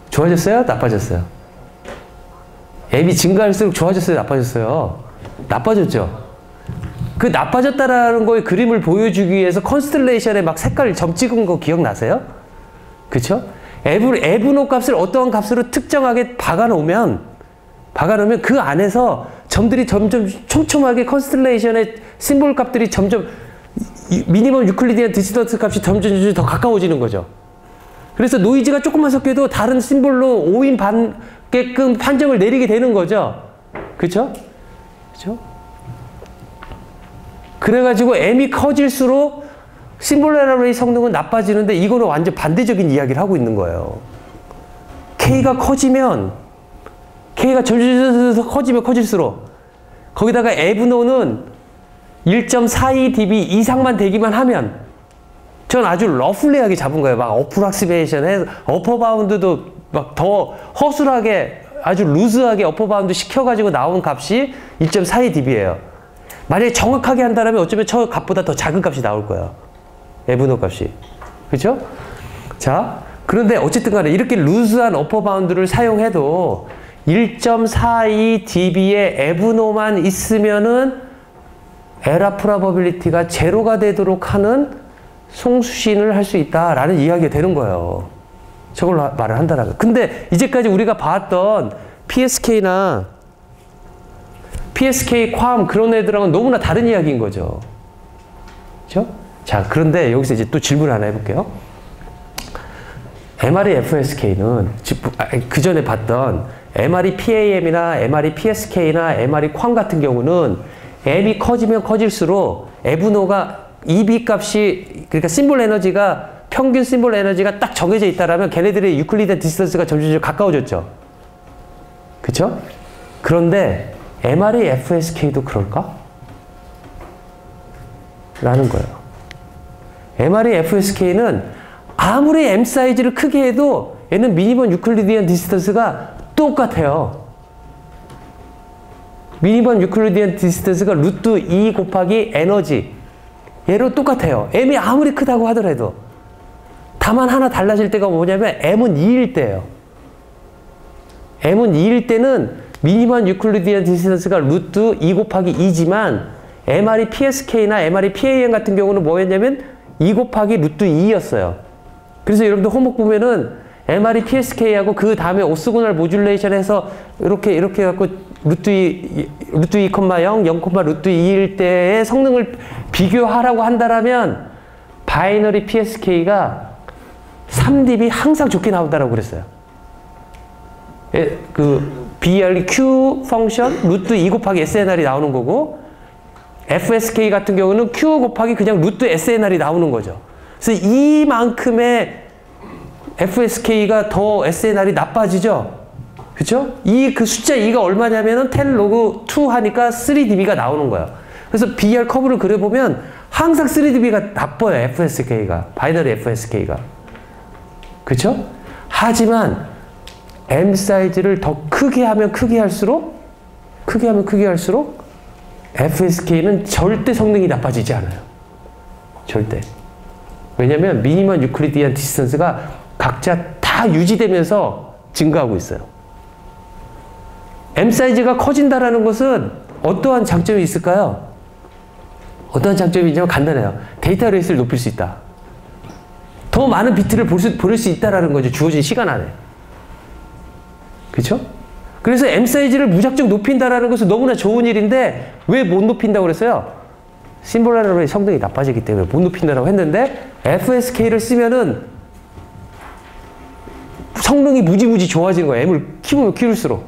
좋아졌어요? 나빠졌어요? M이 증가할수록 좋아졌어요? 나빠졌어요? 나빠졌죠? 그 나빠졌다라는 거에 그림을 보여주기 위해서 컨스텔레이션에 막 색깔 점 찍은 거 기억나세요? 그쵸? 에브노 값을 어떠한 값으로 특정하게 박아놓으면 그 안에서 점들이 점점 촘촘하게 컨스텔레이션의 심볼 값들이 점점 미니멈 유클리디안 디스턴스 값이 점점 더 가까워지는 거죠. 그래서 노이즈가 조금만 섞여도 다른 심볼로 오인 받게끔 판정을 내리게 되는 거죠. 그쵸? 그쵸? 그래가지고 M이 커질수록 심볼 에러 레이 성능은 나빠지는데 이거는 완전 반대적인 이야기를 하고 있는 거예요. K가 커지면 K가 점점 커지면 커질수록 거기다가 에브노는 1.42 dB 이상만 되기만 하면 전 아주 러플리하게 잡은 거예요. 막 어프락시메이션 해서 어퍼바운드도 막 더 허술하게 아주 루즈하게 어퍼바운드 시켜가지고 나온 값이 1.42 dB예요. 만약에 정확하게 한다면 어쩌면 저 값보다 더 작은 값이 나올 거예요. 에브노 값이. 그죠? 자, 그런데 어쨌든 간에 이렇게 루즈한 어퍼바운드를 사용해도 1.42 dB의 에브노만 있으면은 에러 프로버빌리티가 제로가 되도록 하는 송수신을 할 수 있다라는 이야기가 되는 거예요. 저걸 말을 한다는 거. 근데 이제까지 우리가 봤던 PSK나 PSK, QAM 그런 애들하고는 너무나 다른 이야기인 거죠. 그렇죠? 자, 그런데 여기서 이제 또 질문 하나 해볼게요. MRE FSK는 그 전에 봤던 MRE PAM이나 MRE PSK나 MRE QAM 같은 경우는 M이 커지면 커질수록 에브노가 EB 값이 그러니까 심볼 에너지가 평균 심볼 에너지가 딱 정해져 있다라면 걔네들의 유클리드 디스턴스가 점점 가까워졌죠. 그쵸? 그런데 MRE FSK도 그럴까? 라는 거예요. MRE FSK는 아무리 M 사이즈를 크게 해도 얘는 미니멈 유클리디안 디스턴스가 똑같아요. 미니멈 유클리디안 디스턴스가 루트 2 곱하기 에너지 얘로 똑같아요. M이 아무리 크다고 하더라도. 다만 하나 달라질 때가 뭐냐면 M은 2일 때예요. M은 2일 때는 미니멈 유클리디안 디스턴스가 루트 2 곱하기 2지만 MRE PSK나 MRE PAM 같은 경우는 뭐였냐면 2 곱하기 루트 2였어요. 그래서 여러분들 홈워크 보면은 MRE PSK하고 그 다음에 오스고널 모듈레이션 해서 이렇게 해갖고 루트 2, 0, 0, 루트 2일 때의 성능을 비교하라고 한다라면 바이너리 PSK가 3dB 항상 좋게 나온다라고 그랬어요. 그 BR Q 펑션 루트 2 곱하기 SNR이 나오는 거고 FSK 같은 경우는 Q 곱하기 그냥 루트 SNR이 나오는 거죠. 그래서 이만큼의 FSK가 더 SNR이 나빠지죠. 그쵸? 그 숫자 2가 얼마냐면은 10 로그 2 하니까 3dB가 나오는 거예요. 그래서 BR 커브를 그려보면 항상 3dB가 나빠요. FSK가. 바이너리 FSK가. 그쵸? 하지만 M 사이즈를 더 크게 하면 크게 할수록 FSK는 절대 성능이 나빠지지 않아요. 절대. 왜냐면 미니멈 유클리디안 디스턴스가 각자 다 유지되면서 증가하고 있어요. M 사이즈가 커진다라는 것은 어떠한 장점이 있을까요? 어떠한 장점이 있냐면 간단해요. 데이터 레이스를 높일 수 있다. 더 많은 비트를 보낼 수 있다라는 거죠. 주어진 시간 안에. 그렇죠? 그래서 M 사이즈를 무작정 높인다라는 것은 너무나 좋은 일인데 왜 못 높인다고 그랬어요? 심볼 라이브러리 성능이 나빠지기 때문에 못 높인다라고 했는데 FSK를 쓰면은 성능이 무지무지 좋아지는 거예요. M을 키우면 키울수록.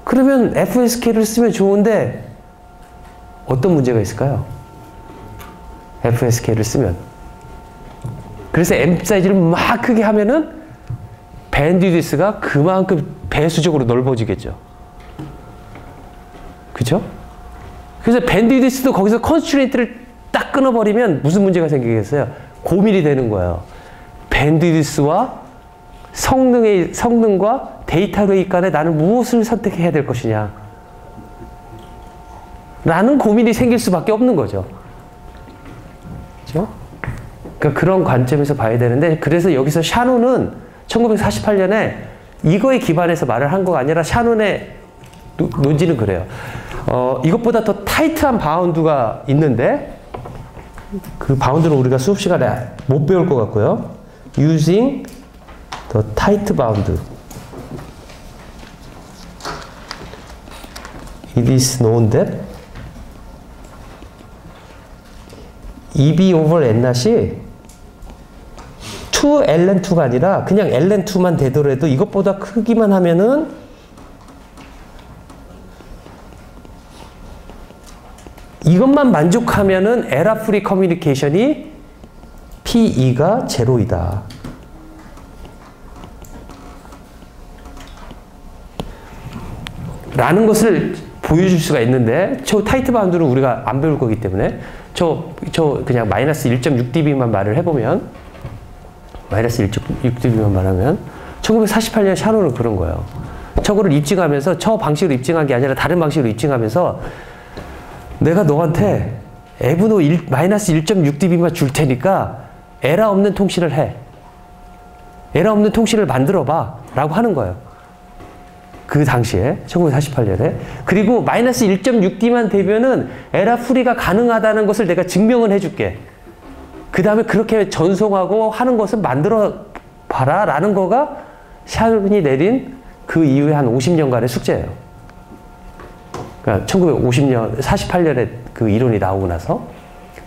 그러면 FSK를 쓰면 좋은데 어떤 문제가 있을까요? FSK를 쓰면. 그래서 M 사이즈를 막 크게 하면은 밴드위드스가 그만큼 배수적으로 넓어지겠죠. 그죠? 그래서 밴드위드스도 거기서 컨스트레인트를 딱 끊어버리면 무슨 문제가 생기겠어요? 고민이 되는 거예요. 밴드위드스와 성능과 데이터 레이 간에 나는 무엇을 선택해야 될 것이냐. 라는 고민이 생길 수밖에 없는 거죠. 그죠? 그러니까 그런 관점에서 봐야 되는데, 그래서 여기서 샤논은 1948년에 이거에 기반해서 말을 한 거가 아니라 샤논의 논지는 그래요. 이것보다 더 타이트한 바운드가 있는데 그 바운드는 우리가 수업 시간에 못 배울 것 같고요. Using the tight bound. It is known that EB over N0이 2 ln2가 아니라 그냥 ln2만 되더라도 이것보다 크기만 하면은 이것만 만족하면은 에러 프리 커뮤니케이션이 PE가 제로이다. 라는 것을 보여줄 수가 있는데, 저 타이트 바운드는 우리가 안 배울 거기 때문에 저 그냥 마이너스 1.6dB만 말을 해보면, 마이너스 1.6dB만 말하면 1948년 샤논은 그런 거예요. 저거를 입증하면서, 저 방식으로 입증한 게 아니라 다른 방식으로 입증하면서 내가 너한테 에브노 마이너스 1.6dB만 줄 테니까 에러 없는 통신을 해. 에러 없는 통신을 만들어봐. 라고 하는 거예요. 그 당시에 1948년에. 그리고 마이너스 1.6d만 되면은 에러 프리가 가능하다는 것을 내가 증명은 해줄게. 그 다음에 그렇게 전송하고 하는 것을 만들어 봐라 라는 거가 샤논이 내린 그 이후에 한 50년간의 숙제예요. 그러니까 1950년, 48년에 그 이론이 나오고 나서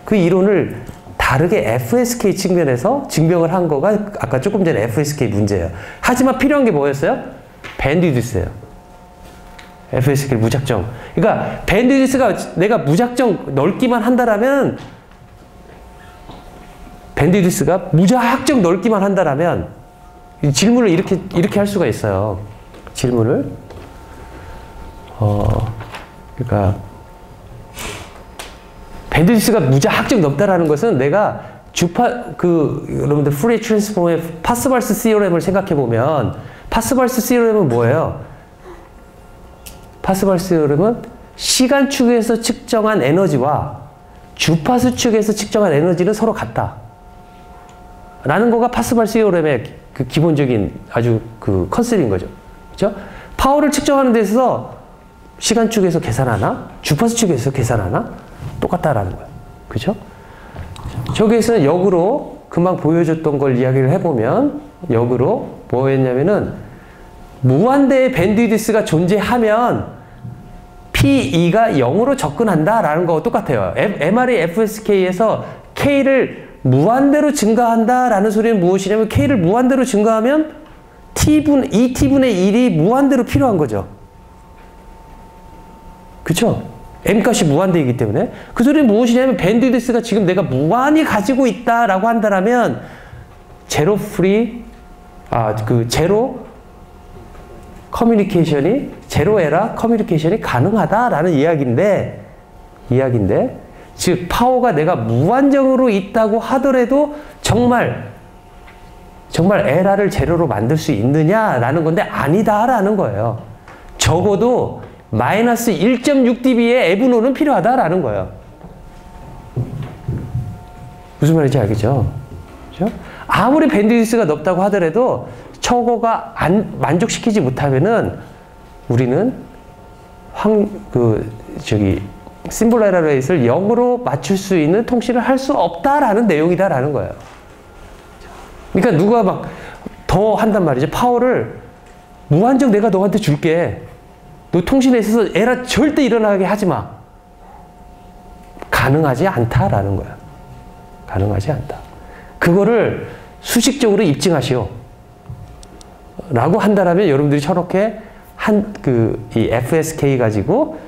그 이론을 다르게 FSK 측면에서 증명을 한 거가 아까 조금 전에 FSK 문제예요. 하지만 필요한 게 뭐였어요? 밴드위드스예요. FSK를 무작정. 그러니까 밴드위드스가 내가 무작정 넓기만 한다라면, 밴드위드스가 무작정 넓기만 한다라면 질문을 이렇게 할 수가 있어요. 질문을. 그러니까 밴드위드스가 무작정 넓다라는 것은 내가 여러분들 프리 트랜스폼의 파스발스 시오렘을 생각해 보면, 파스발스 시오렘은 뭐예요? 파스발스 시오렘은 시간 축에서 측정한 에너지와 주파수 축에서 측정한 에너지는 서로 같다. 라는 거가 파스발 시오렘의 그 기본적인 아주 그 컨셉인 거죠. 그죠? 파워를 측정하는 데 있어서 시간 축에서 계산하나, 주파수 축에서 계산하나, 똑같다라는 거예요. 그죠? 저기에서는 역으로 금방 보여줬던 걸 이야기를 해보면, 역으로 뭐였냐면은, 무한대의 밴드위드스가 존재하면 PE가 0으로 접근한다라는 거와 똑같아요. MR의 FSK에서 K를 무한대로 증가한다라는 소리는 무엇이냐면, K를 무한대로 증가하면 T분의 1이 무한대로 필요한 거죠. 그쵸? M값이 무한대이기 때문에. 그 소리는 무엇이냐면 밴드위드스가 지금 내가 무한히 가지고 있다라고 한다면 제로 커뮤니케이션이, 제로 에러 커뮤니케이션이 가능하다라는 이야기인데, 즉, 파워가 내가 무한정으로 있다고 하더라도 정말 에러를 제로로 만들 수 있느냐라는 건데 아니다라는 거예요. 적어도 마이너스 1.6dB의 에브노는 필요하다라는 거예요. 무슨 말인지 알겠죠? 그렇죠? 아무리 밴드위드스가 높다고 하더라도 저거가 만족시키지 못하면은 우리는 심볼 에러 레이트를 0으로 맞출 수 있는 통신을 할 수 없다라는 내용이다라는 거예요. 그러니까 누가 막 더 한단 말이죠. 파워를 무한정 내가 너한테 줄게. 너 통신에 있어서 에러 절대 일어나게 하지 마. 가능하지 않다라는 거야. 가능하지 않다. 그거를 수식적으로 입증하시오. 라고 한다면 여러분들이 저렇게 이 FSK 가지고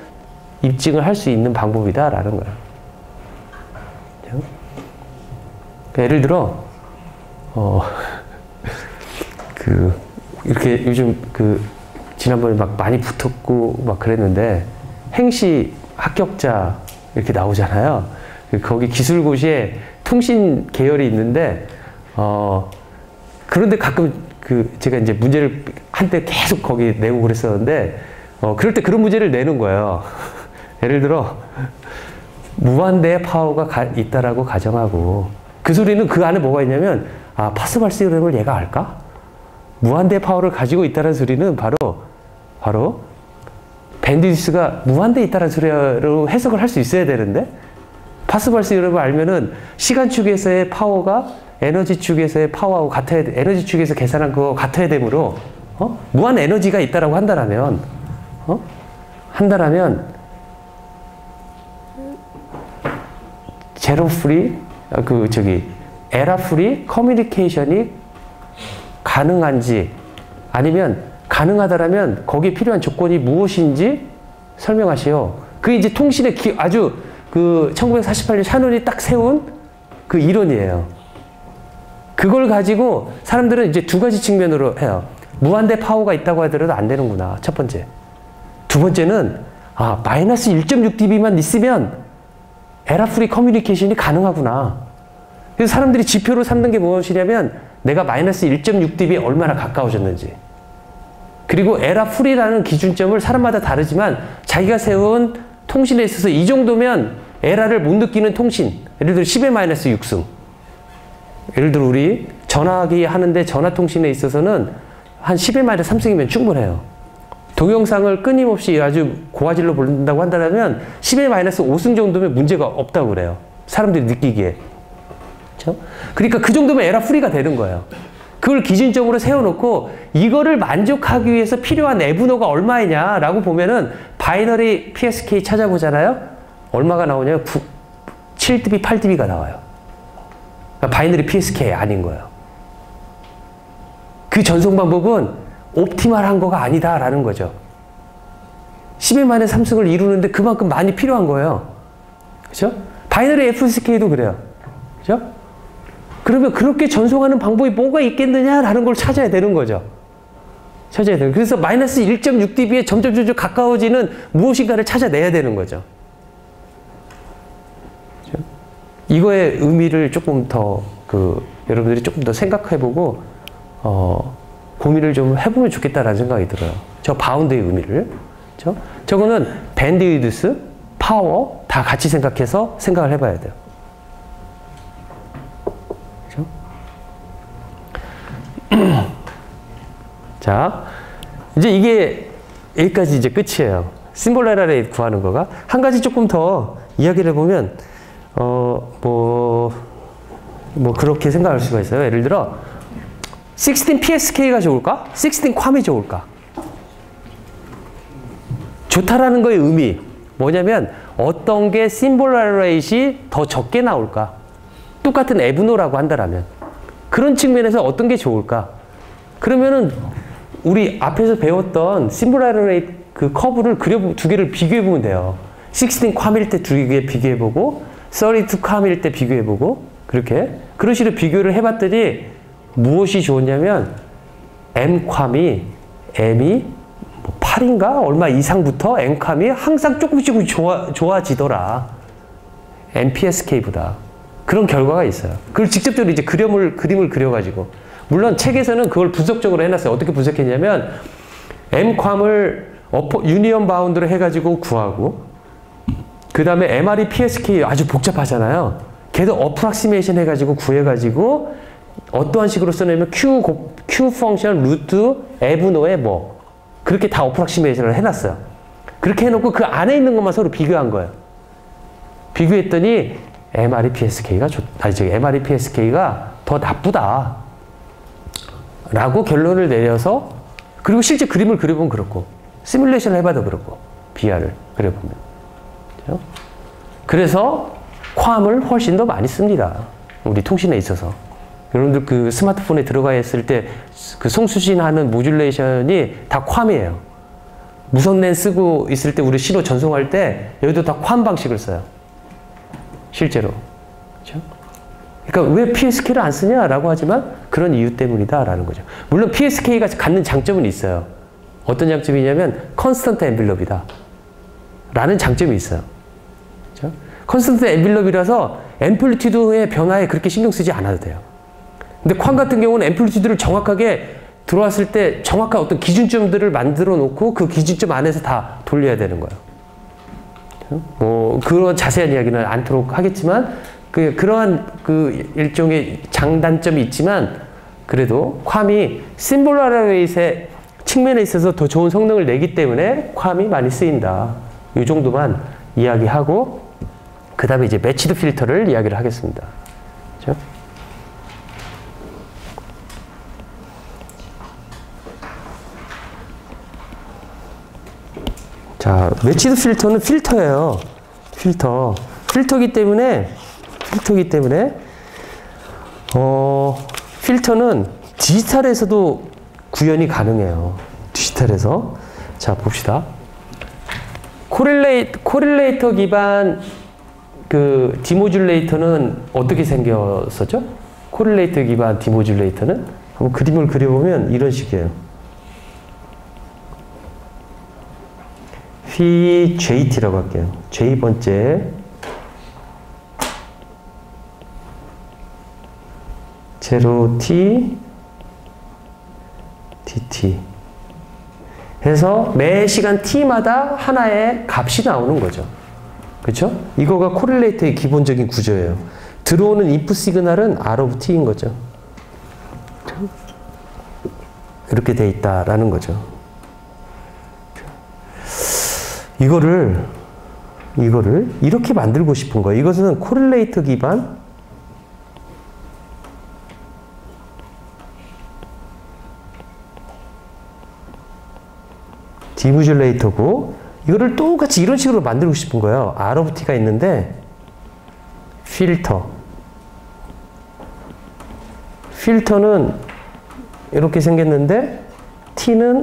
입증을 할 수 있는 방법이다라는 거야. 그러니까 예를 들어, 이렇게 요즘 지난번에 막 많이 붙었고 막 그랬는데, 행시 합격자 이렇게 나오잖아요. 거기 기술고시에 통신 계열이 있는데, 그런데 가끔 제가 이제 문제를 한때 계속 거기 내고 그랬었는데, 그럴 때 그런 문제를 내는 거예요. 예를 들어, 무한대의 파워가 있다라고 가정하고, 그 소리는 그 안에 뭐가 있냐면, 파스칼 시스템을 얘가 알까? 무한대의 파워를 가지고 있다는 소리는 바로 밴드위드스가 무한대에 있다는 소리로 해석을 할 수 있어야 되는데, 파스칼 시스템을 알면은 시간 축에서의 파워가 에너지 축에서의 파워하고 같아야 돼. 에너지 축에서 계산한 거 같아야 되므로, 무한 에너지가 있다라고 한다면, 제로 프리, 에러 프리 커뮤니케이션이 가능한지, 아니면 가능하다라면 거기에 필요한 조건이 무엇인지 설명하시오. 그게 이제 통신의 아주 1948년 샤논이 딱 세운 그 이론이에요. 그걸 가지고 사람들은 이제 두 가지 측면으로 해요. 무한대 파워가 있다고 하더라도 안 되는구나. 첫 번째. 두 번째는, 마이너스 1.6dB만 있으면 에러 프리 커뮤니케이션이 가능하구나. 그래서 사람들이 지표로 삼는 게 무엇이냐면 내가 마이너스 1.6dB에 얼마나 가까워졌는지. 그리고 에러 프리라는 기준점을 사람마다 다르지만 자기가 세운 통신에 있어서 이 정도면 에러를 못 느끼는 통신. 예를 들어 10의 마이너스 6승. 예를 들어 우리 전화기 하는데 전화 통신에 있어서는 한 10의 마이너스 3승이면 충분해요. 동영상을 끊임없이 아주 고화질로 보낸다고 한다면 10의 마이너스 5승 정도면 문제가 없다고 그래요. 사람들이 느끼기에. 그렇죠? 그러니까 그 정도면 에러 프리가 되는 거예요. 그걸 기준점으로 세워놓고 이거를 만족하기 위해서 필요한 에브노가 얼마이냐라고 보면은 바이너리 PSK 찾아보잖아요. 얼마가 나오냐면 7dB, 8dB가 나와요. 그러니까 바이너리 PSK 아닌 거예요. 그 전송 방법은 옵티멀한 거가 아니다라는 거죠. 10의 마이너스 3승을 이루는데 그만큼 많이 필요한 거예요. 그렇죠? 바이너리 FSK도 그래요. 그렇죠? 그러면 그렇게 전송하는 방법이 뭐가 있겠느냐라는 걸 찾아야 되는 거죠. 찾아야 돼요. 그래서 마이너스 1.6dB에 점점 가까워지는 무엇인가를 찾아내야 되는 거죠. 그렇죠? 이거의 의미를 조금 더 여러분들이 조금 더 생각해보고 고민을 좀 해보면 좋겠다라는 생각이 들어요. 저 바운드의 의미를. 그렇죠? 저거는 밴드위드스, 파워 다 같이 생각해서 생각을 해봐야 돼요. 자, 이제 이게 여기까지 이제 끝이에요. 심볼 에러 레이트 구하는 거가. 한 가지 조금 더 이야기를 해보면, 그렇게 생각할 수가 있어요. 예를 들어, 16 PSK가 좋을까? 16 괌이 좋을까? 좋다라는 거의 의미. 뭐냐면, 어떤 게 심볼 에러 레이트이 더 적게 나올까? 똑같은 에브노라고 한다라면. 그런 측면에서 어떤 게 좋을까? 그러면은 우리 앞에서 배웠던 심플라레이트 그 커브를 두 개를 비교해 보면 돼요. 16 캄일 때 두 개 비교해 보고 32 캄일 때 비교해 보고 그렇게 그런 식으로 비교를 해봤더니 무엇이 좋았냐면 M 캄이 M이 뭐 8인가 얼마 이상부터 M 캄이 항상 조금씩 좋아지더라. MPSK보다 그런 결과가 있어요. 그걸 직접적으로 이제 그림을 그려가지고 물론 책에서는 그걸 분석적으로 해놨어요. 어떻게 분석했냐면 M 캄을 유니언 바운드로 해가지고 구하고 그 다음에 MRE PSK 아주 복잡하잖아요. 걔도 어프락시메이션 해가지고 구해가지고 어떠한 식으로 써내면 Q 펑션 루트 에브노의 뭐 그렇게 다 어프락시메이션을 해놨어요. 그렇게 해놓고 그 안에 있는 것만 서로 비교한 거예요. 비교했더니 MRE PSK가 MRE PSK가 더 나쁘다 라고 결론을 내려서 그리고 실제 그림을 그려보면 그렇고 시뮬레이션을 해봐도 그렇고 BR을 그려보면 그래서 괌을 훨씬 더 많이 씁니다. 우리 통신에 있어서 여러분들 그 스마트폰에 들어가 있을 때 그 송수신하는 모듈레이션이 다 괌이에요. 무선랜 쓰고 있을 때 우리 신호 전송할 때 여기도 다 괌 방식을 써요. 실제로. 그렇죠? 그러니까 왜 PSK를 안 쓰냐라고 하지만 그런 이유 때문이다라는 거죠. 물론 PSK가 갖는 장점은 있어요. 어떤 장점이냐면 컨스턴트 엔빌럽이다 라는 장점이 있어요. 그렇죠? 컨스턴트 엔빌럽이라서 앰플리튜드의 변화에 그렇게 신경 쓰지 않아도 돼요. 근데 쾅 같은 경우는 앰플리튜드를 정확하게 들어왔을 때 정확한 어떤 기준점들을 만들어 놓고 그 기준점 안에서 다 돌려야 되는 거예요. 뭐 그런 자세한 이야기는 않도록 하겠지만 그러한 그 일종의 장단점이 있지만 그래도 괌이 심볼라레이트의 측면에 있어서 더 좋은 성능을 내기 때문에 괌이 많이 쓰인다. 이 정도만 이야기하고 그 다음에 이제 매치드 필터를 이야기를 하겠습니다. 그렇죠? 자, 매치드 필터는 필터예요. 필터기 때문에 필터는 디지털에서도 구현이 가능해요. 디지털에서. 자, 봅시다. 코릴레이터 기반 그 디모듈레이터는 어떻게 생겼었죠? 코릴레이터 기반 디모듈레이터는 한번 그림을 그려보면 이런 식이에요. VJT라고 할게요. J번째 제로 T DT 해서 매 시간 T마다 하나의 값이 나오는 거죠. 그렇죠? 이거가 코릴레이터의 기본적인 구조예요. 들어오는 인풋 시그널은 R of T인 거죠. 이렇게 돼 있다라는 거죠. 이거를 이렇게 만들고 싶은 거예요. 이것은 코릴레이터 기반 디모듈레이터고 이거를 똑같이 이런 식으로 만들고 싶은 거예요. R of T가 있는데 필터는 이렇게 생겼는데 T는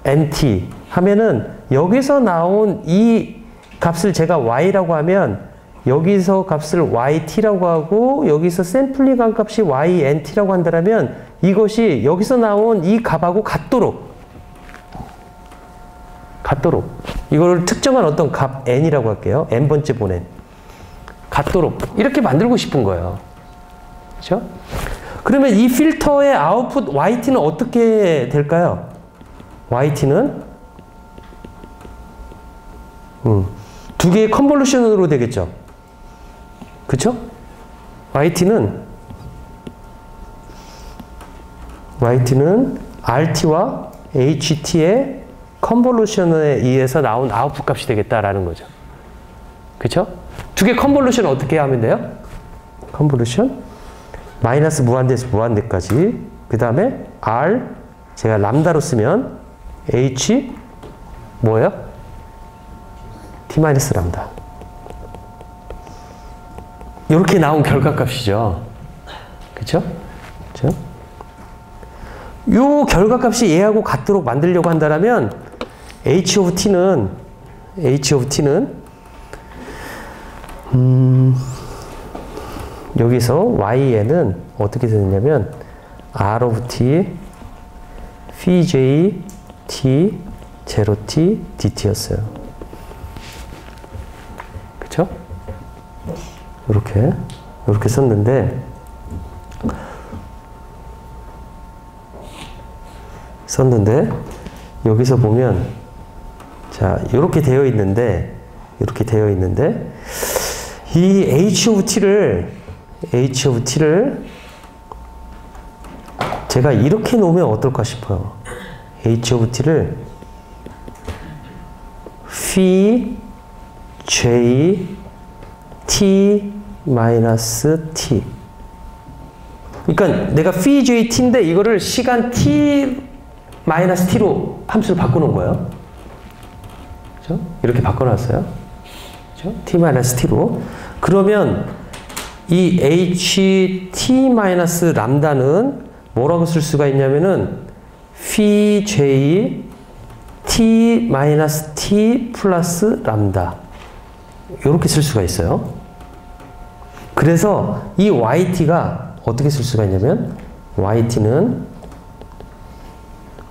NT 하면은 여기서 나온 이 값을 제가 Y라고 하면 여기서 값을 YT라고 하고 여기서 샘플링한 값이 YNT라고 한다면 이것이 여기서 나온 이 값하고 같도록 이걸 특정한 어떤 값 n이라고 할게요. n번째 보낸 같도록 이렇게 만들고 싶은 거예요. 그렇죠? 그러면 이 필터의 아웃풋 YT는 어떻게 될까요? YT는 두 개의 컨볼루션으로 되겠죠. 그쵸? YT는 RT와 HT의 컨볼루션에 의해서 나온 아웃풋 값이 되겠다라는 거죠. 그쵸? 두 개 컨볼루션 어떻게 하면 돼요? 컨볼루션 마이너스 무한대에서 무한대까지 그 다음에 R 제가 람다로 쓰면 H 뭐예요? T 마이너스 람다 이렇게 나온 결과값이죠. 그쵸? 그쵸? 요 결과값이 얘하고 같도록 만들려고 한다면 h of t는 여기서 y에는 어떻게 되느냐면 r of t phi j t 0t dt였어요. 그쵸? 이렇게 썼는데 여기서 보면 자 이렇게 되어 있는데 이 h of t를 제가 이렇게 놓으면 어떨까 싶어요. h of t를 phi j t 마이너스 t. 그러니까 내가 phi j t인데 이거를 시간 t 마이너스 t로 함수를 바꿔놓은 거예요. 그렇죠? 이렇게 바꿔놨어요. 그렇죠? t 마이너스 t로. 그러면 이 ht 마이너스 람다는 뭐라고 쓸 수가 있냐면은 phi j t 마이너스 t 플러스 람다 이렇게 쓸 수가 있어요. 그래서 이 yt가 어떻게 쓸 수가 있냐면 yt는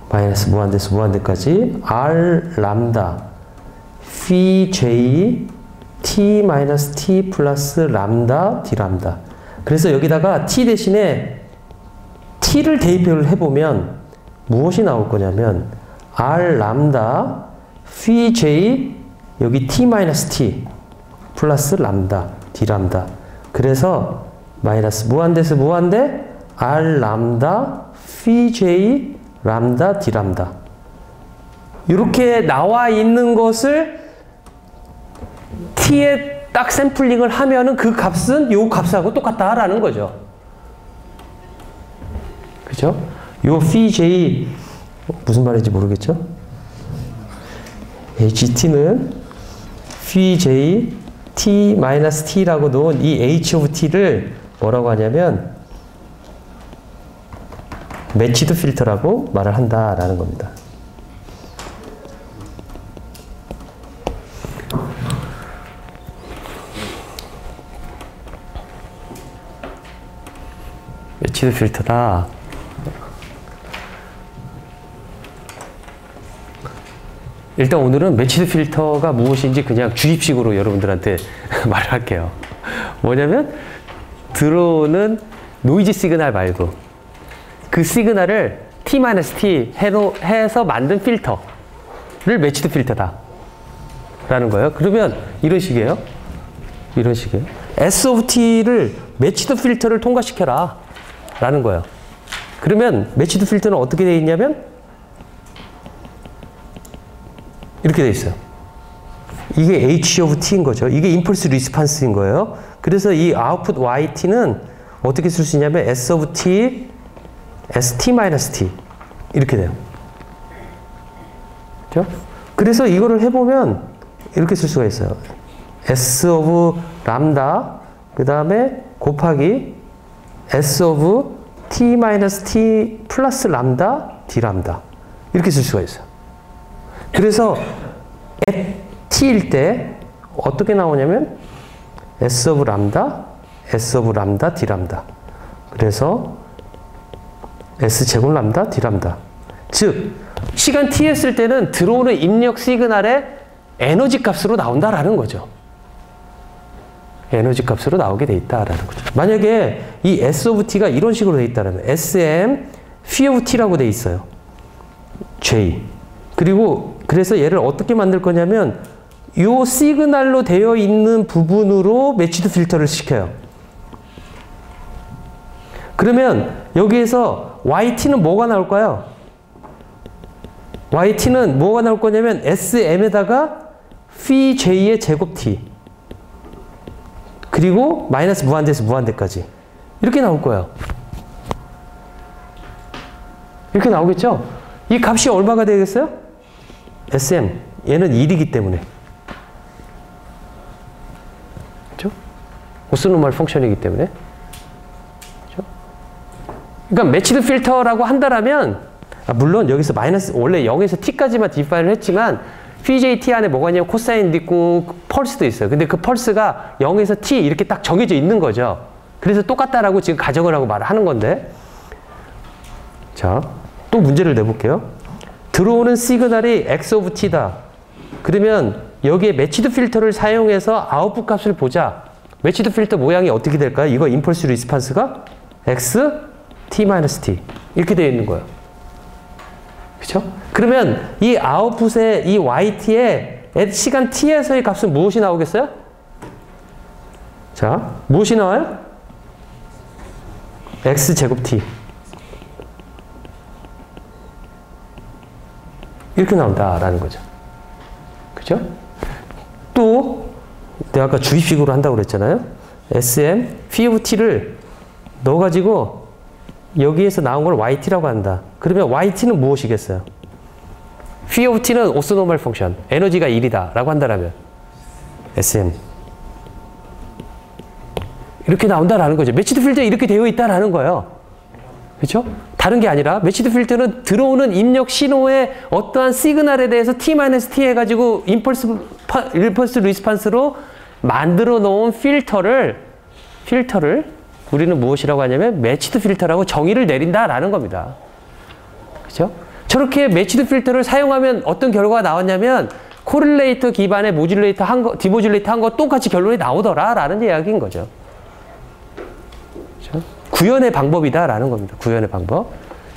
마이너스 무한대에서 무한대까지 r 람다 phi j t 마이너스 t 플러스 람다 d 람다. 그래서 여기다가 t 대신에 t를 대입을 해보면 무엇이 나올 거냐면 r 람다 phi j 여기 t 마이너스 t 플러스 람다 d 람다. 그래서 마이너스 무한대에서 무한대 r 람다 phi j 람다 d 람다 이렇게 나와 있는 것을 t에 딱 샘플링을 하면은 그 값은 요 값하고 똑같다라는 거죠. 그죠? 요 phi j 무슨 말인지 모르겠죠? ht는 phi j t 마이너스 t라고 놓은 이 h of t를 뭐라고 하냐면 매치드 필터라고 말을 한다라는 겁니다. 매치드 필터다. 일단 오늘은 매치드 필터가 무엇인지 그냥 주입식으로 여러분들한테 말을 할게요. 뭐냐면 들어오는 노이즈 시그널 말고 그 시그널을 t-t 해서 만든 필터를 매치드 필터다 라는 거예요. 그러면 이런 식이에요. S of t를 매치드 필터를 통과시켜라 라는 거예요. 그러면 매치드 필터는 어떻게 되어 있냐면 이렇게 되어 있어요. 이게 H of T인 거죠. 이게 임펄스 리스판스인 거예요. 그래서 이 아웃풋 YT는 어떻게 쓸 수 있냐면 S of T, ST-T 이렇게 돼요. 그렇죠? 그래서 이거를 해보면 이렇게 쓸 수가 있어요. S of 람다 그 다음에 곱하기 S of T-T 플러스 람다 D 람다 이렇게 쓸 수가 있어요. 그래서 at t일 때 어떻게 나오냐면 S of 람다, S of 람다, D 람다. 그래서 S 제곱 람다, D 람다. 즉 시간 t 했을 때는 들어오는 입력 시그널의 에너지 값으로 나온다라는 거죠. 에너지 값으로 나오게 돼 있다라는 거죠. 만약에 이 S of t가 이런 식으로 돼 있다면 SM phi of t라고 돼 있어요. J. 그리고 그래서 얘를 어떻게 만들 거냐면 요 시그널로 되어 있는 부분으로 매치드 필터를 시켜요. 그러면 여기에서 YT는 뭐가 나올까요? YT는 뭐가 나올 거냐면 SM에다가 phi J의 제곱 T 그리고 마이너스 무한대에서 무한대까지 이렇게 나올 거예요. 이렇게 나오겠죠? 이 값이 얼마가 되겠어요? SM. 얘는 1이기 때문에. 그렇죠? 오스노멀 펑션이기 때문에. 그렇죠? 그러니까 매치드 필터라고 한다라면 물론 여기서 마이너스 원래 0에서 t까지만 디파인을 했지만 PJT 안에 뭐가 있냐면 코사인도 있고 펄스도 있어요. 근데 그 펄스가 0에서 t 이렇게 딱 정해져 있는 거죠. 그래서 똑같다라고 지금 가정을 하고 말을 하는 건데 자, 또 문제를 내볼게요. 들어오는 시그널이 x 오브 t다. 그러면 여기에 매치드 필터를 사용해서 아웃풋 값을 보자. 매치드 필터 모양이 어떻게 될까요? 이거 임펄스 리스판스가 x t-t 이렇게 되어 있는 거예요. 그렇죠? 그러면 이 아웃풋의 이 yt의 at 시간 t에서의 값은 무엇이 나오겠어요? 자, 무엇이 나와요? x제곱 t 이렇게 나온다라는 거죠. 그죠? 또 내가 아까 주입식으로 한다고 그랬잖아요. SM, phi of t를 넣어가지고 여기에서 나온 걸 yt라고 한다. 그러면 yt는 무엇이겠어요? phi of t는 오스노멀 펑션, 에너지가 1이다 라고 한다라면 SM 이렇게 나온다라는 거죠. 매치드 필터에 이렇게 되어 있다라는 거예요. 그렇죠? 다른 게 아니라 매치드 필터는 들어오는 입력 신호의 어떠한 시그널에 대해서 t-t 해가지고 임펄스 리스판스로 만들어 놓은 필터를 우리는 무엇이라고 하냐면 매치드 필터라고 정의를 내린다라는 겁니다. 그렇죠? 저렇게 매치드 필터를 사용하면 어떤 결과가 나왔냐면 코릴레이터 기반의 모듈레이터 한 거, 디모듈레이터 한 거 똑같이 결론이 나오더라라는 이야기인 거죠. 그렇죠? 구현의 방법이다라는 겁니다. 구현의 방법.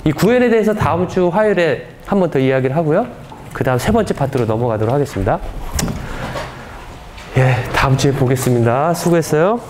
이 구현에 대해서 다음 주 화요일에 한 번 더 이야기를 하고요. 그 다음 세 번째 파트로 넘어가도록 하겠습니다. 예, 다음 주에 보겠습니다. 수고했어요.